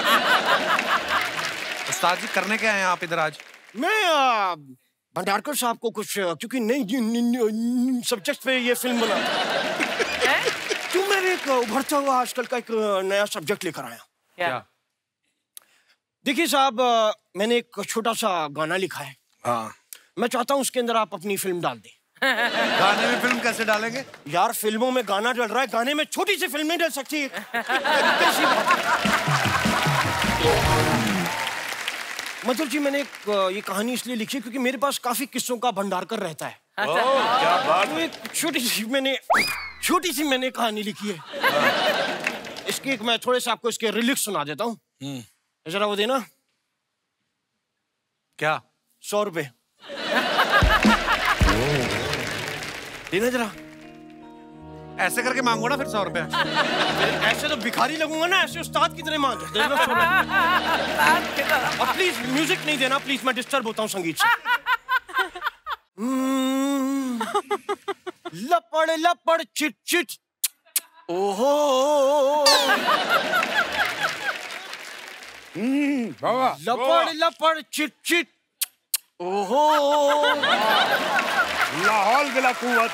उस्ताद जी करने क्या है आप इधर आज? मैं भंडारकर साहब को कुछ, क्योंकि नई सब्जेक्ट पे ये फिल्म बना, क्यों मैंने एक उभरता हुआ आजकल का एक नया सब्जेक्ट लेकर आया। क्या? देखिए साहब, मैंने एक छोटा सा गाना लिखा है। हाँ। मैं चाहता हूँ उसके अंदर आप अपनी फिल्म डाल दें। गाने में फिल्म कैसे डालेंगे? यार, फिल्मों में गाना डल रहा है, गाने में छोटी सी फिल्म नहीं डल सकती? कैसी बात है? मधुर जी, मैंने ये कहानी इसलिए लिखी क्योंकि मेरे पास काफी किस्सों का भंडार कर रहता है। क्या बात है। एक छोटी सी मैंने कहानी लिखी है। इसकी मैं थोड़े से आपको इसके लिरिक्स सुना देता हूँ। जरा वो देना। क्या? 100 रुपए देना जरा। ऐसे करके मांगो ना फिर 100 रुपए। ऐसे तो भिखारी लगूंगा ना, ऐसे उस्ताद की तरह मांग देना। और प्लीज म्यूजिक नहीं देना, प्लीज, मैं डिस्टर्ब होता हूँ संगीत से। लपड़ लपड़ चिट चिट, ओहो लपड़ लपड़ चिट चिट, ओहो लाहौल बिला कुव्वत।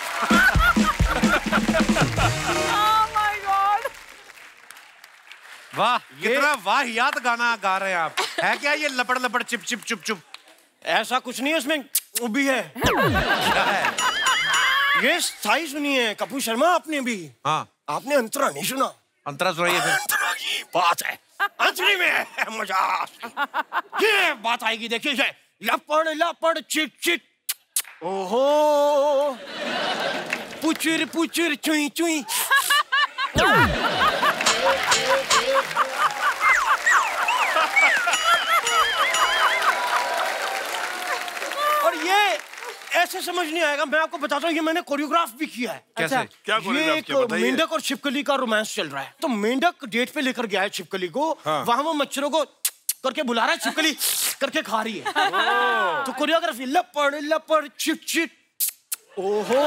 वाह, कितना वाहियात गाना गा रहे हैं आप। है क्या ये लपड़ लपड़ चिप चिप चुप चुप? ऐसा कुछ नहीं है उसमें भी है। क्या है? ये स्थाई सुनिए कपूर शर्मा आपने भी। हाँ। आपने अंतरा नहीं सुना? अंतरा सुनाइए फिर। अंतरा की बात है, अंतरी में है मजा। ये बात आएगी, देखिए। लपड़ लपड़ चिक चिक, ओहो पुचुर पुचुर चुई चुई। और ये ऐसे समझ नहीं आएगा, मैं आपको बताता हूँ, ये मैंने कोरियोग्राफ भी किया है। कैसे? क्या कोरियोग्राफ किया बताइए? मेंढक और छिपकली का रोमांस चल रहा है, तो मेंढक डेट पे लेकर गया है छिपकली को। हाँ। वहां वो मच्छरों को करके बुला रहा है, छिपकली करके खा रही है। तो कोरियोग्राफी लपड़ लपड़ चिक चिक, ओहो।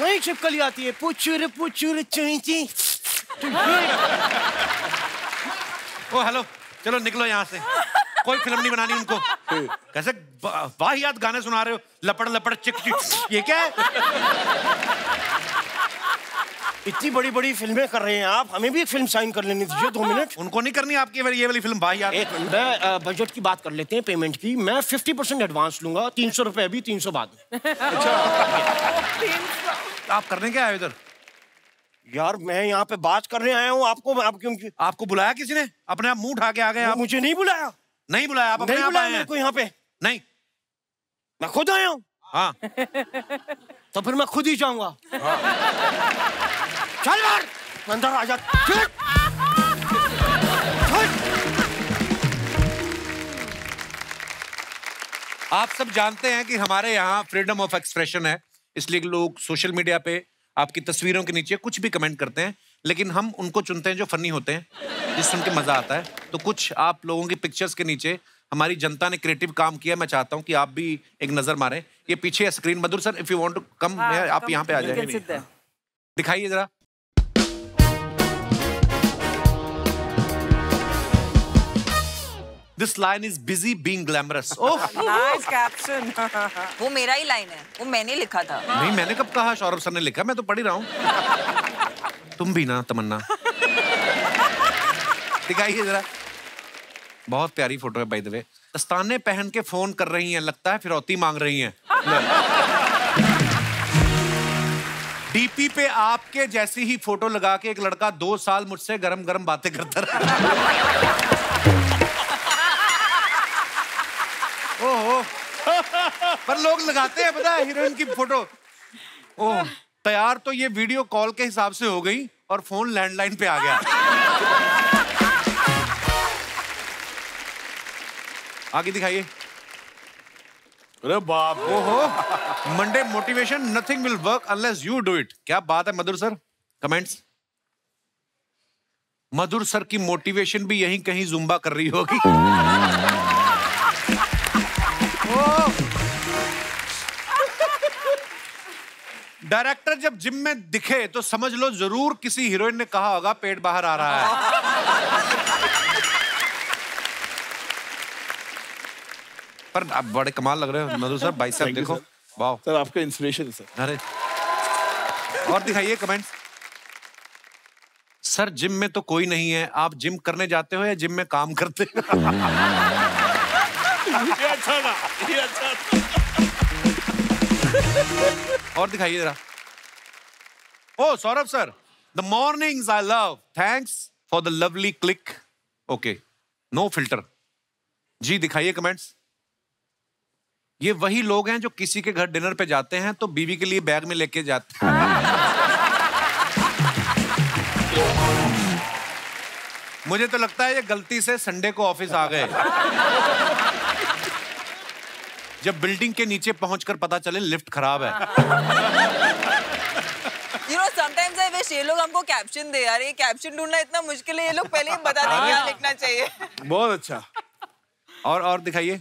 वही छिपकली आती है, पुचुर पुचुर चुई चुई। ओ हेलो, चलो निकलो यहाँ से, कोई फिल्म नहीं बनानी उनको। कैसे वाहियात गाने सुना रहे हो, लपड़ लपड़ चिक चिक, ये क्या है? इतनी बड़ी बड़ी फिल्में कर रहे हैं आप, हमें भी एक फिल्म साइन कर लेनी दीजिए 2 मिनट। उनको नहीं करनी आपकी ये वाली फिल्म वाहियात? एक मिनट, मैं बजट की बात कर लेते हैं, पेमेंट की। मैं 50% एडवांस लूंगा, 300 रुपए अभी, 300 बाद में। अच्छा। आप करने क्या आए इधर? यार मैं यहाँ पे बात करने आया हूँ, आपको बुलाया किसी ने? अपने आप मुंह उठा के आ गए आप? मुझे नहीं बुलाया। नहीं बुलाया, आप अपने आप आए हैं? कोई यहाँ पे नहीं, मैं खुद आया हूँ। हाँ। तो फिर मैं खुद ही जाऊंगा। हाँ। चल यार अंदर आ जा। आप सब जानते हैं कि हमारे यहाँ फ्रीडम ऑफ एक्सप्रेशन है, इसलिए लोग सोशल मीडिया पे आपकी तस्वीरों के नीचे कुछ भी कमेंट करते हैं, लेकिन हम उनको चुनते हैं जो फनी होते हैं, जिससे सुन के मजा आता है। तो कुछ आप लोगों की पिक्चर्स के नीचे हमारी जनता ने क्रिएटिव काम किया, मैं चाहता हूं कि आप भी एक नजर मारें। ये पीछे screen, Madhur sir if you want to come, आप यहाँ पे आ जाए, दिखाइए जरा। This line is busy being glamorous. Oh, nice caption. वो मेरा ही लाइन है, वो मैंने लिखा था। नहीं, मैंने कब कहा सौरभ सर ने लिखा? मैं तो पढ़ ही रहा हूँ। तुम भी ना तमन्ना। दिखाइए जरा, बहुत प्यारी फोटो है बाय द वे। दस्ताने पहन के फोन कर रही हैं, लगता है फिरौती मांग रही हैं। डीपी पे आपके जैसी ही फोटो लगा के एक लड़का 2 साल मुझसे गरम गरम बातें करता रहा। ओहो, पर लोग लगाते हैं, पता है, हीरोइन की फोटो। ओह, तैयार तो ये वीडियो कॉल के हिसाब से हो गई और फोन लैंडलाइन पे आ गया। आगे दिखाइए। अरे बाप, ओहो, Monday motivation, nothing will work unless you do it. क्या बात है मधुर सर। कमेंट्स, मधुर सर की मोटिवेशन भी यहीं कहीं जुम्बा कर रही होगी। डायरेक्टर जब जिम में दिखे तो समझ लो जरूर किसी हीरोइन ने कहा होगा पेट बाहर आ रहा है। पर आप बड़े कमाल लग रहे हो मधु सर, बाइसेप देखो, वाह सर, आपका इंस्पिरेशन सर। अरे और दिखाइए कमेंट्स। सर जिम में तो कोई नहीं है, आप जिम करने जाते हो या जिम में काम करते हो? ये अच्छा था, ये अच्छा था। और दिखाइए जरा। Oh Saurabh sir, the mornings I love, thanks for the lovely click. Okay, no filter जी। दिखाइए कमेंट्स। ये वही लोग हैं जो किसी के घर डिनर पे जाते हैं तो बीवी के लिए बैग में लेके जाते हैं। मुझे तो लगता है ये गलती से संडे को ऑफिस आ गए। जब बिल्डिंग के नीचे पहुंचकर पता चले लिफ्ट खराब है। You know, sometimes I wish ये लोग हमको कैप्शन दे यार, ये कैप्शन ढूंढना इतना मुश्किल है, ये लोग पहले ही बता दें क्या लिखना चाहिए। बहुत अच्छा। और दिखाइए।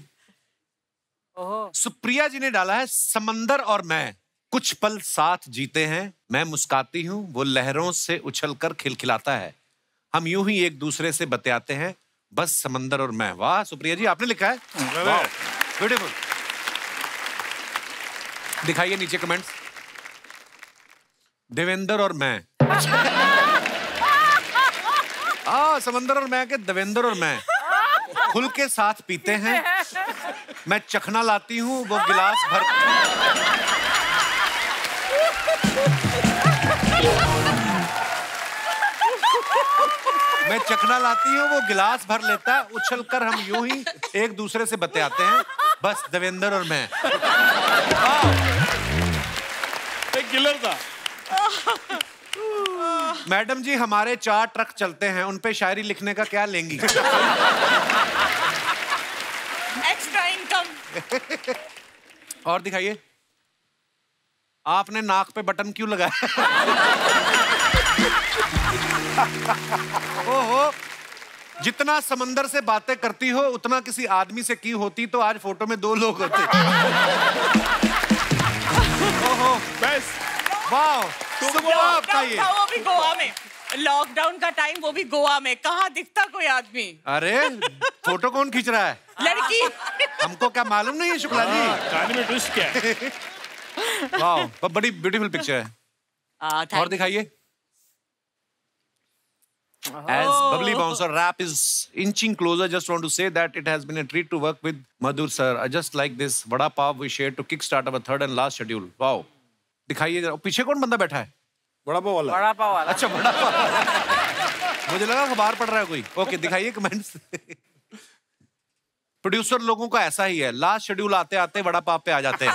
सुप्रिया जी ने डाला है, समंदर और मैं कुछ पल साथ जीते हैं, मैं मुस्काती हूँ वो लहरों से उछलकर खिलखिलाता है, हम यूं ही एक दूसरे से बतियाते हैं, बस समंदर और मैं। वाह सुप्रिया जी, आपने लिखा है, ब्यूटीफुल। दिखाइए नीचे कमेंट्स। देवेंद्र और मैं। समंदर और मैं के देवेंद्र और मैं खुल के साथ पीते हैं। मैं चखना लाती हूँ, वो गिलास भर मैं चखना लाती हूँ, वो गिलास भर लेता है। उछल कर हम यूं ही एक दूसरे से बतियाते हैं, बस देवेंद्र और मैं। एक किलर था। मैडम जी हमारे 4 ट्रक चलते हैं, उन पे शायरी लिखने का क्या लेंगी? Extra income. और दिखाइए, आपने नाक पे बटन क्यों लगाया? ओहो, जितना समंदर से बातें करती हो उतना किसी आदमी से की होती तो आज फोटो में 2 लोग होते। ओहो, बस, वाह, लॉकडाउन था वो भी गोवा में। लॉकडाउन का टाइम वो भी गोवा में, कहाँ दिखता कोई आदमी? अरे फोटो कौन खींच रहा है? लड़की। हमको क्या मालूम नहीं है शुक्ला जी? कहानी में ट्विस्ट क्या है? वाह, बड़ी ब्यूटीफुल पिक्चर है। और दिखाइए। As bubbly bouncer rap is inching closer, just want to say that it has been a treat to work with Madhur sir. I just like this vada pav we shared to kickstart our 3rd and last schedule. Wow. दिखाइए जरा, पीछे कौन बंदा बैठा है? बड़ा पाव वाला। बड़ा पाव वाला। अच्छा, बड़ा पाव। मुझे लगा अखबार पढ़ रहा है कोई। ओके, दिखाइए कमेंट्स। प्रोड्यूसर लोगों का ऐसा ही है, लास्ट शेड्यूल आते आते बड़ा पाव पे आ जाते हैं।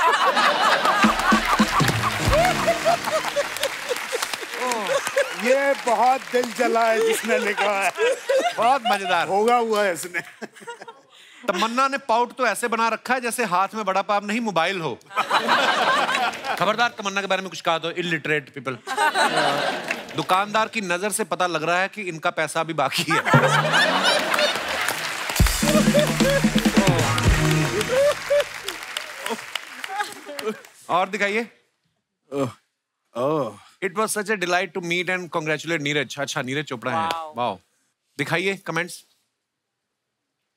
ये बहुत दिल जला है जिसने लिखा है, बहुत मजेदार होगा हुआ है इसने। तमन्ना ने पाउट तो ऐसे बना रखा है जैसे हाथ में बड़ा पाव नहीं मोबाइल हो। खबरदार तमन्ना के बारे में कुछ कहा तो, इलिटरेट पीपल। दुकानदार की नजर से पता लग रहा है कि इनका पैसा अभी बाकी है। और दिखाइए। It was such a delight to meet and congratulate Neeraj. अच्छा, नीरज चोपड़ा है। वाओ। दिखाइए कमेंट्स।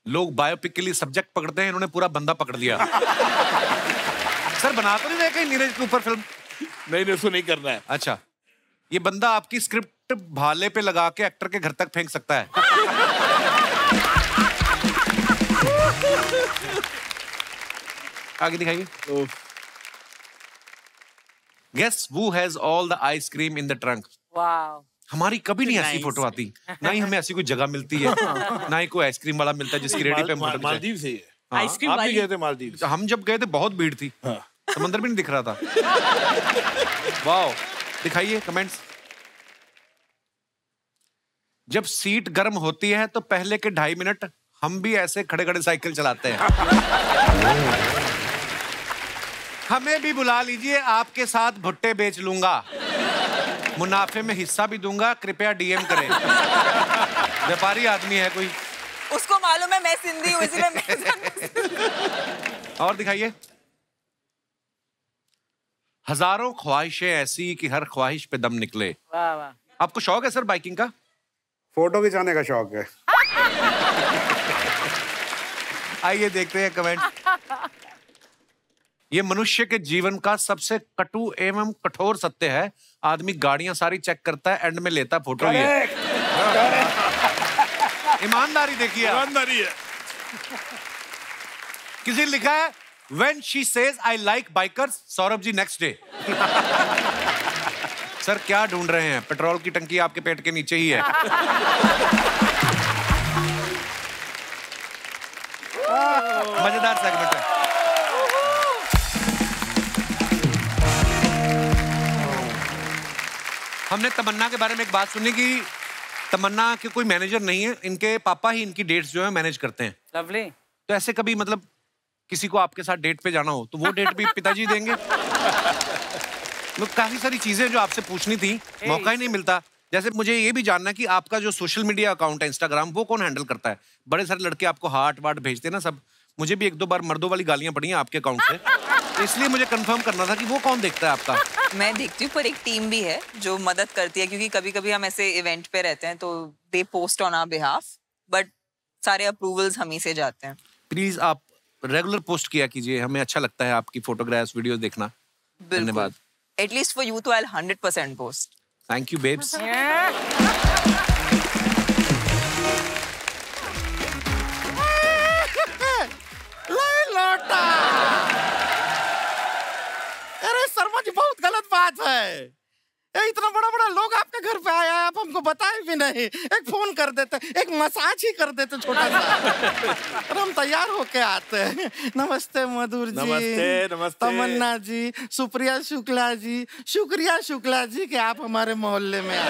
लोग बायोपिक के लिए सब्जेक्ट पकड़ते हैं, इन्होंने पूरा बंदा पकड़ लिया। सर बना तो नहीं रहे कहीं नीरज के ऊपर फिल्म? नहीं, इसको नहीं करना है। अच्छा, ये बंदा आपकी स्क्रिप्ट भाले पे लगा के एक्टर के घर तक फेंक सकता है। आगे दिखाइए। Guess who has all the ice cream in the trunk? वाह। हमारी कभी नहीं ऐसी फोटो आती, ना ही हमें ऐसी कोई जगह मिलती है, ना ही कोई आइसक्रीम वाला मिलता है जिसकी रेडी पे फोटो। मालदीव से है। आइसक्रीम आप भी वाली। गए थे मालदीव? हम जब गए थे बहुत भीड़ थी, समंदर भी नहीं दिख रहा था। वाओ। दिखाइए कमेंट्स। जब सीट गर्म होती है तो पहले के 2.5 मिनट हम भी ऐसे खड़े खड़े साइकिल चलाते हैं। हमें भी बुला लीजिए, आपके साथ भुट्टे बेच लूंगा, मुनाफे में हिस्सा भी दूंगा, कृपया डीएम करें। व्यापारी आदमी है कोई। उसको मालूम है मैं सिंधी हूँ, इसलिए मैं। और दिखाइए। हजारों ख्वाहिशें ऐसी कि हर ख्वाहिश पे दम निकले। वाह वाह। आपको शौक है सर बाइकिंग का? फोटो खिंचाने का शौक है। आइए देखते हैं कमेंट। ये मनुष्य के जीवन का सबसे कटु एवं कठोर सत्य है। आदमी गाड़ियां सारी चेक करता है, एंड में लेता फोटो ही है। ईमानदारी देखिए, ईमानदारी है। किसी ने लिखा है When she says I like bikers, Saurabh ji next day. Sir क्या ढूंढ रहे हैं? पेट्रोल की टंकी आपके पेट के नीचे ही है। मजेदार सेगमेंट है। हमने तमन्ना के बारे में एक बात सुनी कि तमन्ना के कोई मैनेजर नहीं है, इनके पापा ही इनकी डेट्स जो है मैनेज करते हैं। लवली। तो ऐसे कभी मतलब किसी को आपके साथ डेट पे जाना हो तो वो डेट भी पिताजी देंगे? तो काफी सारी चीजें जो आपसे पूछनी थी, मौका ही नहीं मिलता। जैसे मुझे ये भी जानना कि आपका जो सोशल मीडिया अकाउंट है इंस्टाग्राम, वो कौन हैंडल करता है? बड़े सारे लड़के आपको हार्ट वार्ट भेजते हैं ना सब। मुझे भी 1-2 बार मर्दों वाली गालियां पड़ी हैं आपके अकाउंट से, तो इसलिए मुझे कंफर्म करना था कि वो कौन देखता है आपका। मैं देखती हूँ, पर एक टीम भी है जो मदद करती है, क्योंकि कभी कभी हम ऐसे इवेंट पे रहते हैं तो they post on our behalf, but सारे अप्रूवल्स हम ही से जाते हैं। प्लीज आप रेगुलर पोस्ट किया कीजिए, हमें अच्छा लगता है आपकी फोटोग्राफ्स वीडियोस देखना। धन्यवाद। एटलीस्ट फॉर यू तो I 100% post. Thank you babes. बात है? इतना बड़ा बड़ा लोग आपके घर पे आया है, आप हमको बताए भी नहीं। एक फोन कर देते, एक मसाज ही कर देते छोटा सा, और हम तैयार होके आते हैं। नमस्ते मधुर जी। नमस्ते, नमस्ते। तमन्ना जी, सुप्रिया शुक्ला जी, शुक्रिया शुक्ला जी कि आप हमारे मोहल्ले में आए।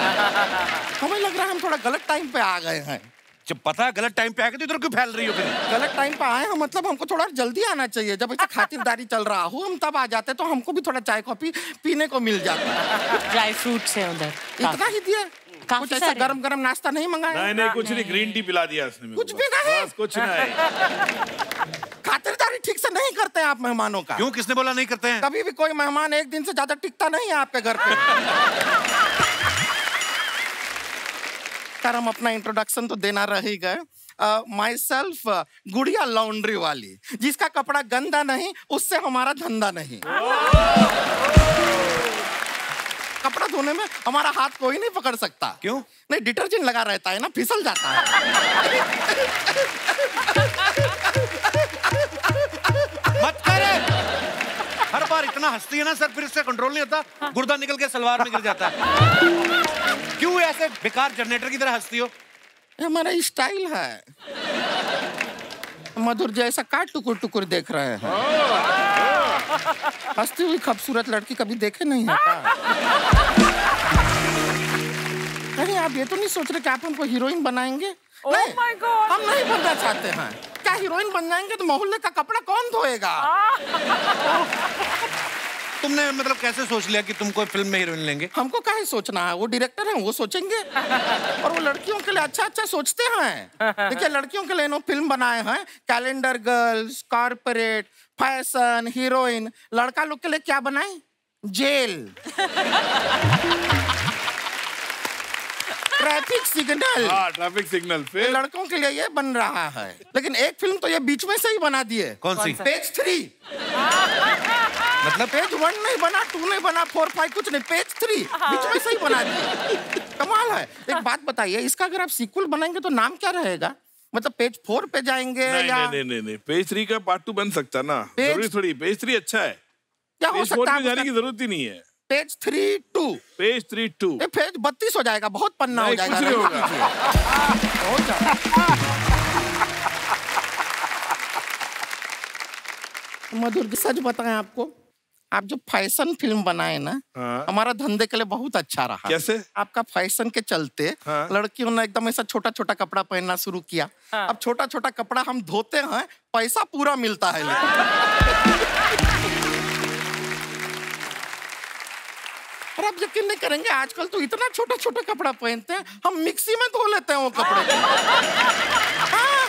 हमें लग रहा है हम थोड़ा गलत टाइम पे आ गए हैं। जब पता है गलत टाइम पे आके तो इधर क्यों फैल रही हो फिर? गलत टाइम पे आए हैं मतलब हमको थोड़ा जल्दी आना चाहिए। जब ऐसा खातिरदारी चल रहा हो हम तब आ जाते तो हमको भी थोड़ा चाय कॉफी पीने को मिल जाता। ड्राई फ्रूट्स है उधर। इतना ही दिया? कुछ ऐसा गरम गरम नाश्ता नहीं मंगाया? नहीं, कुछ नहीं, ग्रीन टी पिला दिया उसने। कुछ भी नहीं? बस कुछ नहीं। खातिरदारी ठीक से नहीं करते आप मेहमानों का। क्यों, किसने बोला नहीं करते हैं? कभी भी कोई मेहमान एक दिन से ज्यादा टिकता नहीं है आपके घर पे। सर हम अपना इंट्रोडक्शन तो देना रह ही गए। माई सेल्फ गुड़िया लॉन्ड्री वाली, जिसका कपड़ा गंदा नहीं उससे हमारा धंधा नहीं। कपड़ा धोने में हमारा हाथ कोई नहीं पकड़ सकता। क्यों? नहीं, डिटर्जेंट लगा रहता है ना, फिसल जाता है। मत करे। हर बार इतना हंसती है ना सर, फिर इससे कंट्रोल नहीं होता, गुर्दा निकल के सलवार में गिर जाता है। क्यों ऐसे बेकार जनरेटर की तरह हंसती हो? हमारा स्टाइल है। मधुर जैसा का टुकुर टुकुर देख रहे हैं। हंसती हुई खूबसूरत लड़की कभी देखे नहीं है क्या? अरे आप ये तो नहीं सोच रहे कि आप हमको हीरोइन बनाएंगे? नहीं, my God! हम नहीं बनना चाहते हैं। क्या हीरोइन बन जाएंगे तो मोहल्ले का कपड़ा कौन धोएगा? तुमने मतलब कैसे सोच लिया कि तुम कोई फिल्म में हीरोइन लेंगे? हमको काहे सोचना है, वो डायरेक्टर हैं, वो सोचेंगे। और वो लड़कियों के लिए अच्छा अच्छा सोचते हैं। देखिए लड़कियों के लिए नो फिल्म बनाए हैं, Calendar Girls, Corporate, Fashion, Heroine. लड़का लोग के लिए क्या बनाए? Jail, Traffic Signal. Traffic Signal. फिर लड़कों के लिए ये बन रहा है। लेकिन एक फिल्म तो ये बीच में से ही बना दिए। कौन सी? पेज 3। मतलब पेज 1 नहीं बना, 2 नहीं बना, 4, 5 कुछ नहीं, पेज 3 बीच में से ही बना दिए। कमाल है। एक बात बताइए, इसका अगर आप सीक्वल बनाएंगे तो नाम क्या रहेगा? मतलब पेज 4 पे जाएंगे नहीं, या नहीं, पेज 3 का पार्ट 2 बन सकता ना। जरूरी थोड़ी, पेज 3 अच्छा है, क्या हो पेज 4 सकता में जाने है? की जरूरत ही नहीं है। पेज 3-2, पेज 3-2, ये पेज 32 हो जाएगा, बहुत पन्ना हो जाएगा। कुछ नहीं होगा। हो जाएगा। मधुर जी सच बताएं आपको, आप जो फैशन फिल्म बनाए ना, हमारा धंधे के लिए बहुत अच्छा रहा। कैसे? आपका फैशन के चलते लड़कियों ने एकदम ऐसा छोटा छोटा कपड़ा पहनना शुरू किया। अब छोटा छोटा कपड़ा हम धोते हैं, पैसा पूरा मिलता है। और आप यकीन नहीं करेंगे, आजकल तो इतना छोटा छोटा कपड़ा पहनते हैं, हम मिक्सी में धो लेते हैं वो कपड़े। हाँ।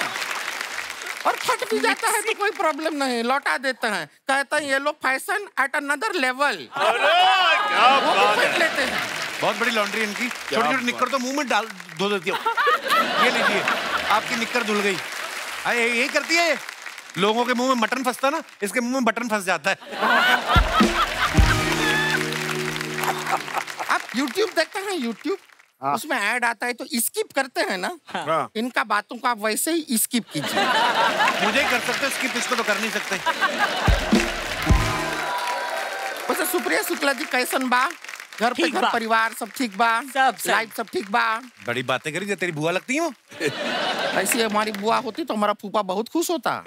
और फट भी जाता है तो कोई प्रॉब्लम नहीं, लौटा देते हैं, कहते हैं ये लो फैशन एट अनदर लेवल। लेते हैं। बहुत बड़ी लॉन्ड्री इनकी। छोटी छोटी निक्कर तो मुंह में डाल धो देती हो। ये लीजिए, आपकी निक्कर धुल गई। यही करती है, लोगों के मुंह में मटन फंसता ना, इसके मुंह में बटन फंस जाता है। आप YouTube देखते हैं? YouTube उसमें ऐड आता है तो स्किप करते हैं ना। इनका बातों को आप वैसे ही स्किप कीजिए। मुझे कर सकते, स्किप इसको तो कर नहीं सकते। वैसे सुप्रिया शुक्ला जी कैसन बा? घर पे घर परिवार सब ठीक बा? लाइफ सब ठीक बा? बड़ी बातें करी, तेरी बुआ लगती है वो। ऐसी हमारी बुआ होती तो हमारा फूफा बहुत खुश होता।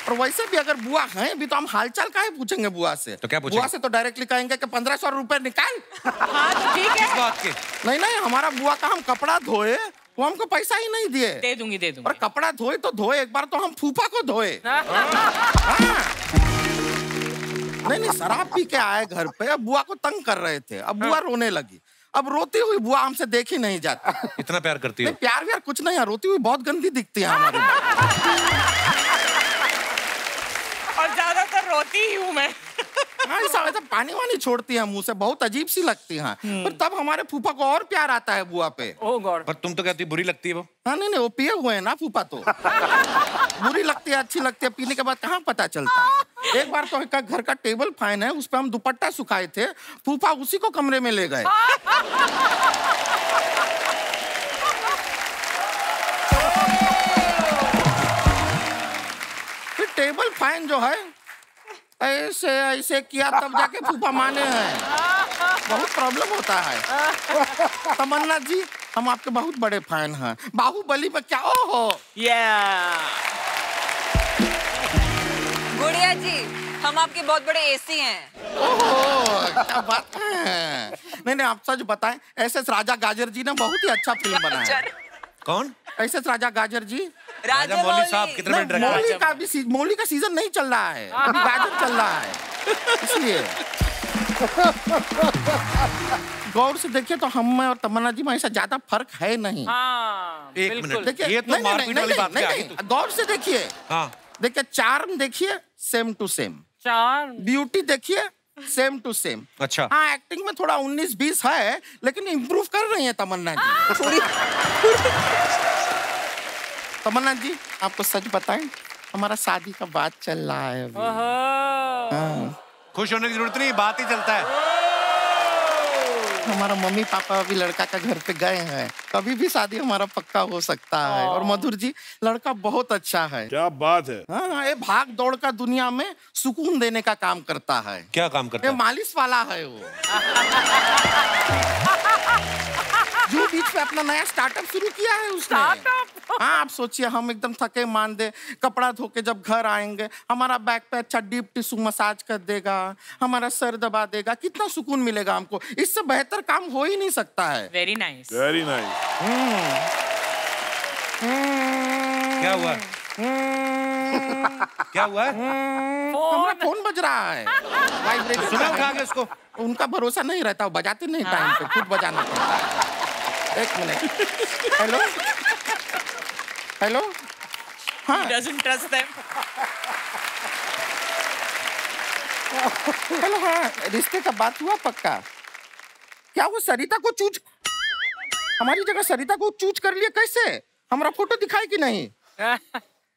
और वैसे भी अगर बुआ हैं भी तो हम हालचाल काहे पूछेंगे बुआ से? तो क्या पूछेंगे? बुआ से तो डायरेक्टली कहेंगे कि 1500 रुपए निकाल। हाँ तो ठीक है। किस बात के? नहीं, हमारा बुआ का हम कपड़ा धोए, वो हमको पैसा ही नहीं दिए। दे दूंगी। और कपड़ा धोए तो धोए, एक बार तो हम फूफा को धोए। नहीं, शराब पी के आए घर पे, अब बुआ को तंग कर रहे थे, अब बुआ रोने लगी। अब रोती हुई बुआ हमसे देखी नहीं जाती। इतना प्यार करती हो? प्यार व्यार कुछ नहीं है, रोती हुई बहुत गंदी दिखती है हमारी। और ज्यादातर रोती ही हूँ मैं। हाँ, ऐसा पानी वानी छोड़ती है मुंह से, बहुत अजीब सी लगती हैं। पर तब हमारे फूफा को और प्यार आता है बुआ पे। ओह गॉड। पर तुम तो कहती बुरी लगती है वो। हाँ नहीं, वो पिए हुए हैं ना फूफा तो। बुरी लगती है, अच्छी लगती है, पीने के बाद कहाँ पता चलता है। एक बार तो घर का टेबल फैन है, उस पर हम दुपट्टा सुखाए थे, फूफा उसी को कमरे में ले गए। टेबल फैन जो है ऐसे ऐसे किया तब जाके फूफा माने हैं। बहुत प्रॉब्लम होता है। तमन्ना जी, हम आपके बहुत बड़े फैन हैं। बाहुबली में क्या ओहो। गुड़िया जी, हम आपके बहुत बड़े एसी हैं। ओहो, क्या बात है। नहीं, आप सच बताएं, एस.एस. राजा गाजर जी ने बहुत ही अच्छा फिल्म बनाया है। कौन? एस.एस. राजा गाजर जी। राजा मौली साहब कितने मिनट रखे? मौली का सीजन नहीं चल रहा है, अभी गाजर चल रहा है, इसलिए। गौर से देखिए तो हम में और तमन्ना जी में ऐसा ज्यादा फर्क है नहीं। एक मिनट देखिए, ये तो मारपीट वाली बात है। गौर से देखिए। हाँ। देखिए, चार्म देखिए, same to same. Charm. Beauty देखिए, सेम टू सेम। अच्छा। हाँ, एक्टिंग में थोड़ा 19-20 है, लेकिन इम्प्रूव कर रही है तमन्ना जी। तमन्ना जी, आपको सच बताएं, हमारा शादी का बात चल रहा है अभी। हाँ। खुश होने की जरूरत नहीं, बात ही चलता है। हमारा मम्मी पापा अभी लड़का का घर पे गए हैं, कभी भी शादी हमारा पक्का हो सकता है। और मधुर जी, लड़का बहुत अच्छा है। क्या बात है। हाँ, ये भाग दौड़ का दुनिया में सुकून देने का काम करता है। क्या काम करता है? है? मालिश वाला है वो। जो बीच में अपना नया स्टार्टअप शुरू किया है उसने। हाँ, आप सोचिए, हम एकदम थके मांदे कपड़ा धो के जब घर आएंगे, हमारा बैक पे अच्छा डीप टिश्यू मसाज कर देगा, हमारा सर दबा देगा, कितना सुकून मिलेगा हमको। इससे बेहतर काम हो ही नहीं सकता है। Very nice. Very nice. क्या हुआ? क्या हुआ? हमारा फोन बज रहा है। वाइब्रेशन सुना उठा के उसको। उनका भरोसा नहीं रहता, बजाते नहीं टाइम पे, खुद बजाना पड़ता है। एक मिनट। Hello hello. हाँ। He doesn't trust them. Hello. हाँ, रिश्ते का बात हुआ पक्का? क्या वो सरिता को चूज, हमारी जगह सरिता को चूज कर लिए कैसे? हमारा फोटो दिखाई कि नहीं?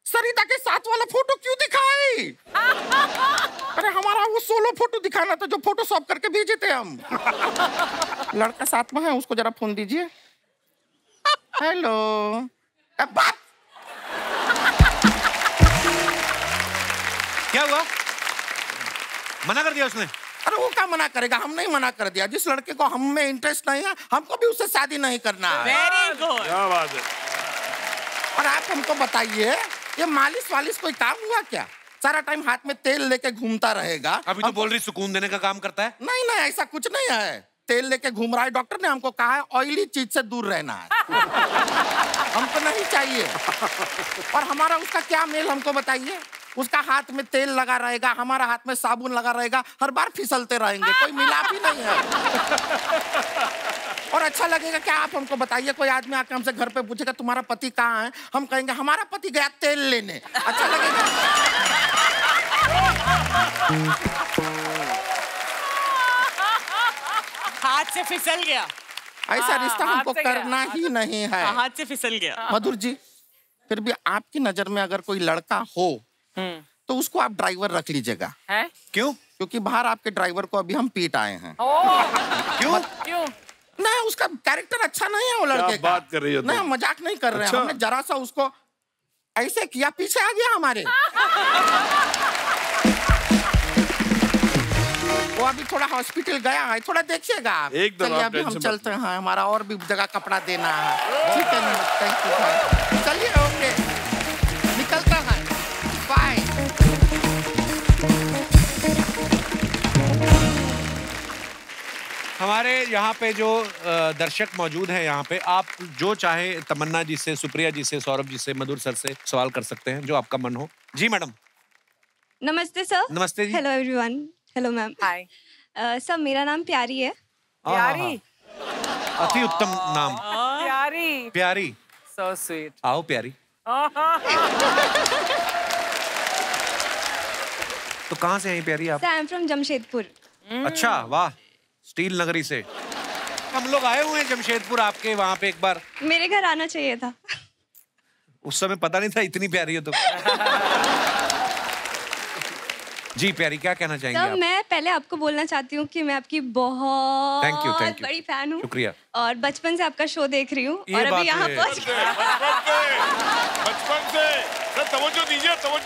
सरिता के साथ वाला फोटो क्यों दिखाई? अरे हमारा वो सोलो फोटो दिखाना था जो फोटोशॉप करके भेजे थे हम। लड़का साथ में है, उसको जरा फोन दीजिए। हेलो। बात क्या हुआ? मना कर दिया उसने? अरे वो क्या मना करेगा, हम नहीं मना कर दिया। जिस लड़के को हम में इंटरेस्ट नहीं है, हमको भी उससे शादी नहीं करना है। Very good. क्या बात है। और आप हमको बताइए, ये मालिश वालिश कोई काम हुआ क्या? सारा टाइम हाथ में तेल लेके घूमता रहेगा। अभी तो बोल रही सुकून देने का काम करता है। नहीं नहीं, ऐसा कुछ नहीं है। तेल लेके घूम रहा है, डॉक्टर ने हमको कहा है ऑयली चीज से दूर रहना है। हमको नहीं चाहिए। और हमारा उसका क्या मेल, हमको बताइए। उसका हाथ में तेल लगा रहेगा, हमारा हाथ में साबुन लगा रहेगा, हर बार फिसलते रहेंगे, कोई मिलाप ही नहीं है। और अच्छा लगेगा क्या? आप हमको बताइए, कोई आदमी आके हमसे घर पे पूछेगा तुम्हारा पति कहाँ है, हम कहेंगे हमारा पति गया तेल लेने, अच्छा लगेगा? हाथ से फिसल गया। ऐसा रिश्ता हमको करना ही नहीं है। हाथ से फिसल गया। मधुर जी, फिर भी आपकी नजर में अगर कोई लड़का हो तो उसको आप ड्राइवर रख लीजिएगा। क्यों? क्योंकि बाहर आपके ड्राइवर को अभी हम पीट आए हैं। क्यों? क्यों? नहीं, उसका कैरेक्टर अच्छा नहीं है वो लड़के का। बात कर रही हो? नहीं, मजाक नहीं कर रहे हैं। हमने जरा सा उसको ऐसे किया, पीछे आ गया हमारे। वो अभी थोड़ा हॉस्पिटल गया है, थोड़ा देखिएगा आप। चलिए अभी हम चलते हैं, हमारा और भी जगह कपड़ा देना है। ठीक है, थैंक यू। चलिए, ओके, निकलता है। बाय। हमारे यहाँ पे जो दर्शक मौजूद हैं, यहाँ पे आप जो चाहे तमन्ना जी से, सुप्रिया जी से, सौरभ जी से, मधुर सर से सवाल कर सकते हैं, जो आपका मन हो। जी मैडम। नमस्ते सर। नमस्ते जी। Hello everyone. Hello ma'am. Hi sir, मेरा नाम प्यारी है। प्यारी? अति उत्तम नाम। प्यारी। प्यारी। So sweet. आओ प्यारी। तो कहाँ से हैं प्यारी आप? Sir, I am from Jamshedpur. अच्छा, वाह, स्टील नगरी से। हम लोग आए हुए हैं जमशेदपुर आपके वहाँ पे एक बार। मेरे घर आना चाहिए था। उस समय पता नहीं था इतनी प्यारी हो तो। जी प्यारी, क्या कहना चाहेंगे आप? मैं पहले आपको बोलना चाहती हूँ कि मैं आपकी बहुत Thank you. बड़ी फैन हूँ। शुक्रिया। और बचपन से आपका शो देख रही हूँ और अभी यहाँ पहुँच बचपन से तवज्जो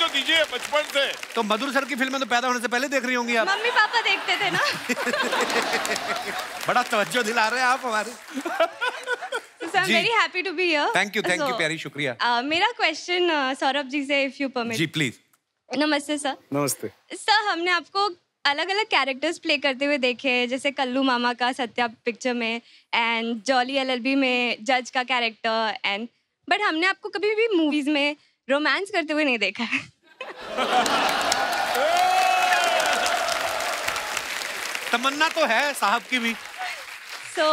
दीजिए बचपन से। तो मधुर सर की फिल्में तो पैदा होने से पहले देख रही होंगी आप। मम्मी पापा देखते थे ना। बड़ा तवज्जो दिला रहे हैं आप हमारे। So I'm very happy to be here. Thank you प्यारी, शुक्रिया। मेरा क्वेश्चन सौरभ जी से, if you permit. जी प्लीज। नमस्ते सर। नमस्ते सर, हमने आपको अलग अलग कैरेक्टर्स प्ले करते हुए देखे हैं, जैसे कल्लू मामा का सत्या पिक्चर में एंड जॉली LLB में जज का कैरेक्टर एंड, बट हमने आपको कभी भी मूवीज में रोमांस करते हुए नहीं देखा है। तमन्ना तो है साहब की भी। So,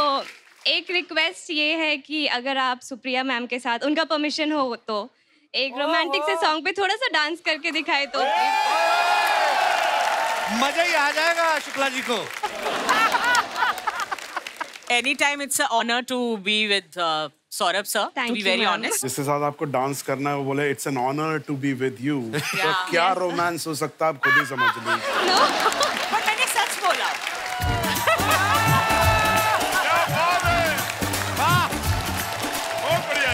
एक रिक्वेस्ट ये है कि अगर आप सुप्रिया मैम के साथ, उनका परमिशन हो तो, एक रोमांटिक से सॉन्ग पे थोड़ा सा डांस करके दिखाए तो मजा ही आ जाएगा शुक्ला जी को। Anytime it's an honor to be with Saurabh sir. To be very honest. जिसके साथ आपको डांस करना है वो बोले it's an honour to be with you. तो क्या रोमांस हो सकता है आप खुद ही समझ लीजिए। But मैंने सच बोला।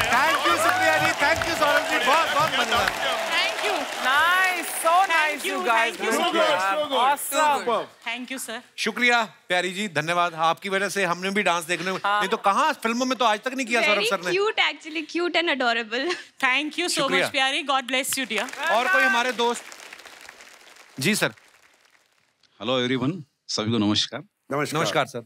Thank you Supriya ji, thank you Saurabh ji, बहुत बहुत धन्यवाद। Thank you. Nice, so nice you guys. Thank you so much. Awesome. Thank you sir. शुक्रिया प्यारी जी, धन्यवाद। आपकी वजह से हमने भी डांस देखने में, नहीं तो कहाँ फिल्मों में तो आज तक नहीं किया सौरभ सर ने। Very cute actually, cute and adorable. Thank you so शुक्रिया। much प्यारी, God bless you dear. और कोई हमारे दोस्त? जी सर। हेलो एवरीवन, सभी को नमस्कार। नमस्कार सर।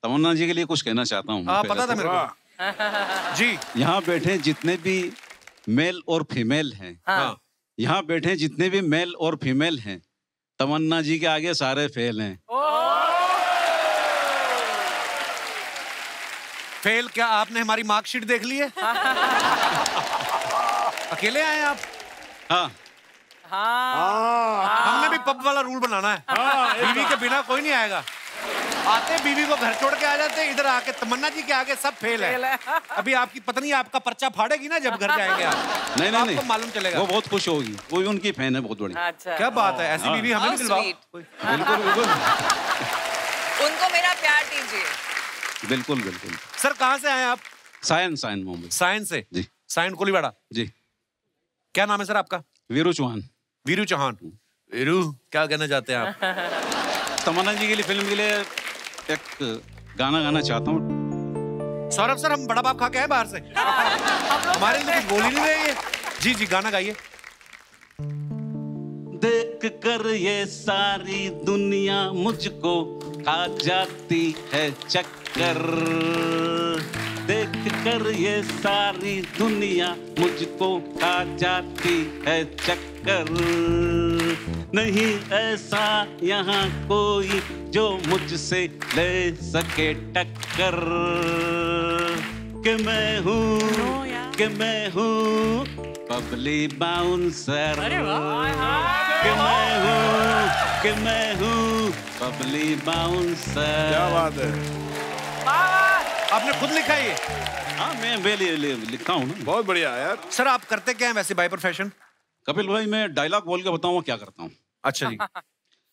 तमन्ना जी के लिए कुछ कहना चाहता हूँ। पता था मेरे को। जी। यहाँ बैठे जितने भी मेल और फीमेल हैं, यहाँ बैठे जितने भी मेल और फीमेल हैं, तमन्ना जी के आगे सारे फेल हैं। फेल क्या? आपने हमारी मार्कशीट देख ली है? अकेले आए आप? हाँ। हमने भी पब वाला रूल बनाना है। बीवी के बिना कोई नहीं आएगा। आते बीवी को घर छोड़ के आ जाते, इधर आके तमन्ना जी के आगे सब फेल है। अभी आपकी पत्नी आपका पर्चा फाड़ेगी ना जब घर जाएंगे आप। नहीं, आपको मालूम चलेगा। वो बहुत खुश होगी, वो भी उनकी फैन है बहुत बड़ी। अच्छा। क्या बात है, ऐसी बीवी हमें भी दिलवाओ। बिल्कुल बिल्कुल। उनको मेरा प्यार दीजिए। बिल्कुल बिल्कुल। सर कहाँ से आए आप? सायन मुंबई। सायन से? जी। सायन कोलीवाड़ा? जी। क्या नाम है सर आपका? वीरू चौहान। वीरू चौहान। वीरू, क्या कहना चाहते हैं आप? तमन्ना जी के लिए, फिल्म के लिए एक गाना गाना चाहता हूँ। सौरभ सर, हम बड़ा बाप खा के आए बाहर से। हमारे लिए कुछ बोल ही नहीं रहे ये। जी जी, गाना गाइए। देख कर ये सारी दुनिया मुझको खा जाती है चक्कर, देख कर ये सारी दुनिया मुझको खा जाती है चक्कर, नहीं ऐसा यहाँ कोई जो मुझसे ले सके टक्कर, कि मैं हूँ बबली बाउंसर, कि मैं हूँ बबली बाउंसर। क्या बात है, आपने खुद लिखा है ये? हाँ, मैं लिखता हूँ ना। बहुत बढ़िया यार। सर आप करते क्या हैं वैसे बाय प्रोफेशन? कपिल भाई, मैं डायलॉग बोल के बताऊंगा क्या करता हूँ। अच्छा जी।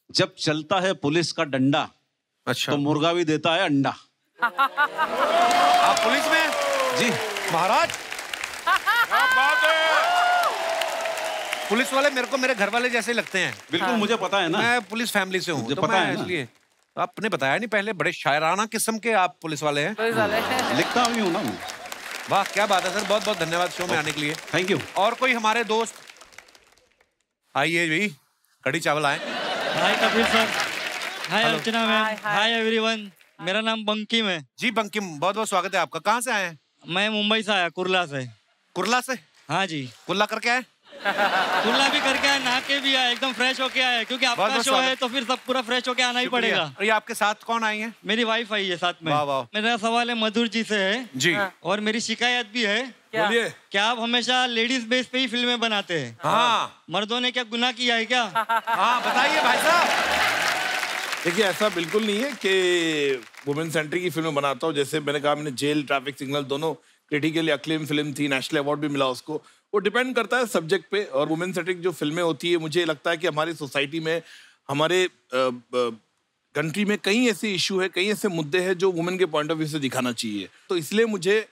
जब चलता है पुलिस का डंडा, अच्छा, तो मुर्गा भी देता है अंडा। आप पुलिस में? जी महाराज। पुलिस वाले मेरे को मेरे घर वाले जैसे लगते हैं। बिल्कुल, मुझे पता है ना, मैं पुलिस फैमिली से हूँ, तो पता है इसलिए। आपने बताया नहीं पहले, बड़े शायराना किस्म के आप पुलिस वाले हैं। लिखता भी हूँ ना। वाह, क्या बात है सर, बहुत बहुत धन्यवाद शो में आने के लिए। Thank you. और कोई हमारे दोस्त? आइए जी, कड़ी चावल आए। हाय कपिल सर, हाय अर्चना मैम, हाय एवरीवन। मेरा नाम बंकिम है। जी बंकिम, बहुत बहुत स्वागत है आपका। कहाँ से आए हैं? मैं मुंबई से आया, कुर्ला से। कुर्ला से? हाँ जी। कुल्ला करके आए? कुल्ला भी करके आए, नहा के भी आए, एकदम फ्रेश होके आए, क्योंकि आपका शो है तो फिर सब पूरा फ्रेश होके आना ही पड़ेगा। और ये आपके साथ कौन आई है? मेरी वाइफ आई है साथ में। वाह वाह। मेरा सवाल है मधुर जी से है जी, और मेरी शिकायत भी है। बोलिए। क्या आप हमेशा लेडीज बेस पे ही फिल्में बनाते हैं? हाँ। मर्दों ने क्या गुनाह किया है क्या? हाँ बताइए भाई साहब। देखिए, ऐसा बिल्कुल नहीं है कि वुमेन सेंट्रिक की फिल्में बनाता हूँ। जैसे मैंने कहा, मैंने जेल, ट्रैफिक सिग्नल दोनों क्रिटिकली अक्लेम फिल्म थी, नेशनल अवार्ड भी मिला उसको। वो डिपेंड करता है सब्जेक्ट पे। और वुमेन सेंट्रिक जो फिल्में होती है, मुझे लगता है कि हमारी सोसाइटी में, हमारे कंट्री में कई ऐसे इशू है, कई ऐसे मुद्दे हैं जो वुमेन के पॉइंट ऑफ व्यू से दिखाना चाहिए। तो इसलिए मुझे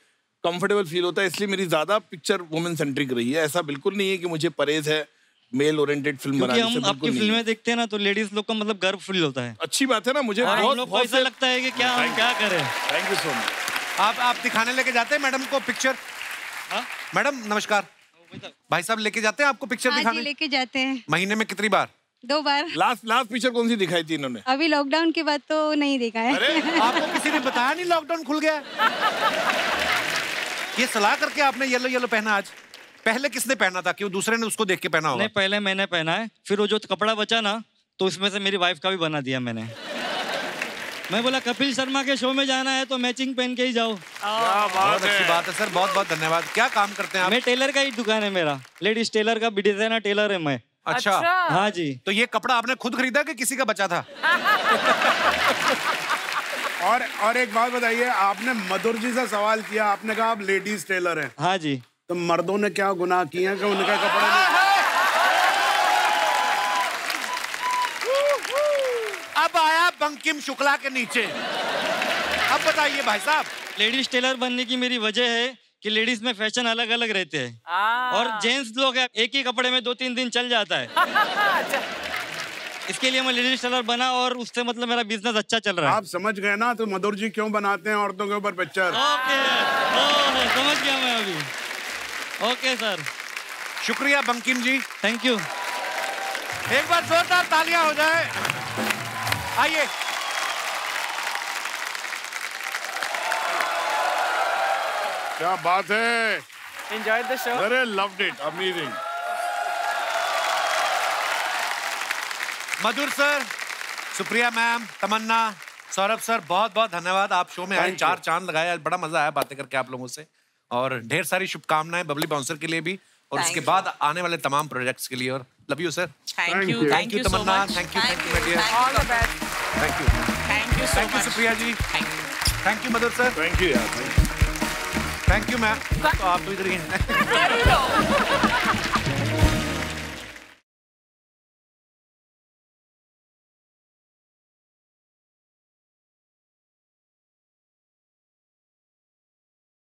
कंफर्टेबल फील होता है, इसलिए मेरी ज्यादा पिक्चर वुमेन सेंट्रिक रही है। ऐसा बिल्कुल नहीं है कि मुझे परहेज है मेल ओरिएंटेड फिल्म बनाने से, हम आपकी फिल्में देखते हैं ना तो लेडीज लोग का मतलब गर्व फील होता है। अच्छी बात है ना, मुझे बहुत ऐसा लगता है कि क्या हम क्या करें। Thank you so much. आप दिखाने लेके जाते हैं मैडम को पिक्चर? मैडम नमस्कार, भाई साहब लेके जाते हैं आपको पिक्चर दिखाने? लेके जाते हैं। महीने में कितनी बार? 2 बार। लास्ट पिक्चर कौन सी दिखाई थी इन्होंने? अभी लॉकडाउन के बाद तो नहीं देखा है। अरे आपको किसी ने बताया नहीं लॉकडाउन खुल गया? ये सलाह करके आपने येलो येलो पहना आज? पहले किसने पहना था? कि वो दूसरे ने उसको देख के पहना होगा? नहीं, पहले मैंने पहना है, फिर वो जो कपड़ा बचा ना तो उसमें से मेरी वाइफ का भी बना दिया मैंने। मैं बोला कपिल शर्मा के शो में जाना है तो मैचिंग पहन के ही जाओ। बहुत अच्छी बात है सर, बहुत बहुत धन्यवाद। क्या काम करते हैं आप? मैं टेलर का ही दुकान है मेरा, लेडीज टेलर का, डिजाइनर टेलर है मैं। अच्छा हाँ जी। तो ये कपड़ा आपने खुद खरीदा कि किसी का बचा था? और एक बात बताइए, आपने मधुर जी से सवाल किया, आपने कहा आप लेडीज टेलर हैं। हाँ जी। तो मर्दों ने क्या गुनाह किए हैं कि उनका कपड़ा नहीं? अब आया बंकिम शुक्ला के नीचे। अब बताइए भाई साहब। लेडीज टेलर बनने की मेरी वजह है कि लेडीज में फैशन अलग अलग रहते हैं और जेंट्स लोग एक ही कपड़े में 2-3 दिन चल जाता है। इसके लिए मैं लेडीज टेलर बना और उससे मतलब मेरा बिजनेस अच्छा चल रहा है। आप समझ गए ना तो मधुर जी क्यों बनाते हैं औरतों के ऊपर पिक्चर? ओके, समझ गया मैं अभी। ओके सर, शुक्रिया बंकिम जी, थैंक यू। एक बार जोरदार तालियां हो जाए। आइए। क्या बात है। Enjoyed the show? अरे loved it, amazing. Madhur sir, Supriya ma'am, Tamanna, Saurabh sir, बहुत बहुत धन्यवाद। आप शो में आए, 4 चांद लगाए, बड़ा मजा आया बातें करके आप लोगों से। और ढेर सारी शुभकामनाएं बबली बाउंसर के लिए भी और उसके बाद आने वाले तमाम प्रोजेक्ट्स के लिए। और love you sir. Thank you Tamanna, thank you my dear, all the best. Thank you thank you Supriya ji, thank you Madhur sir, thank you यार, थैंक यू मैम। तो आप तो इधर ही हैं।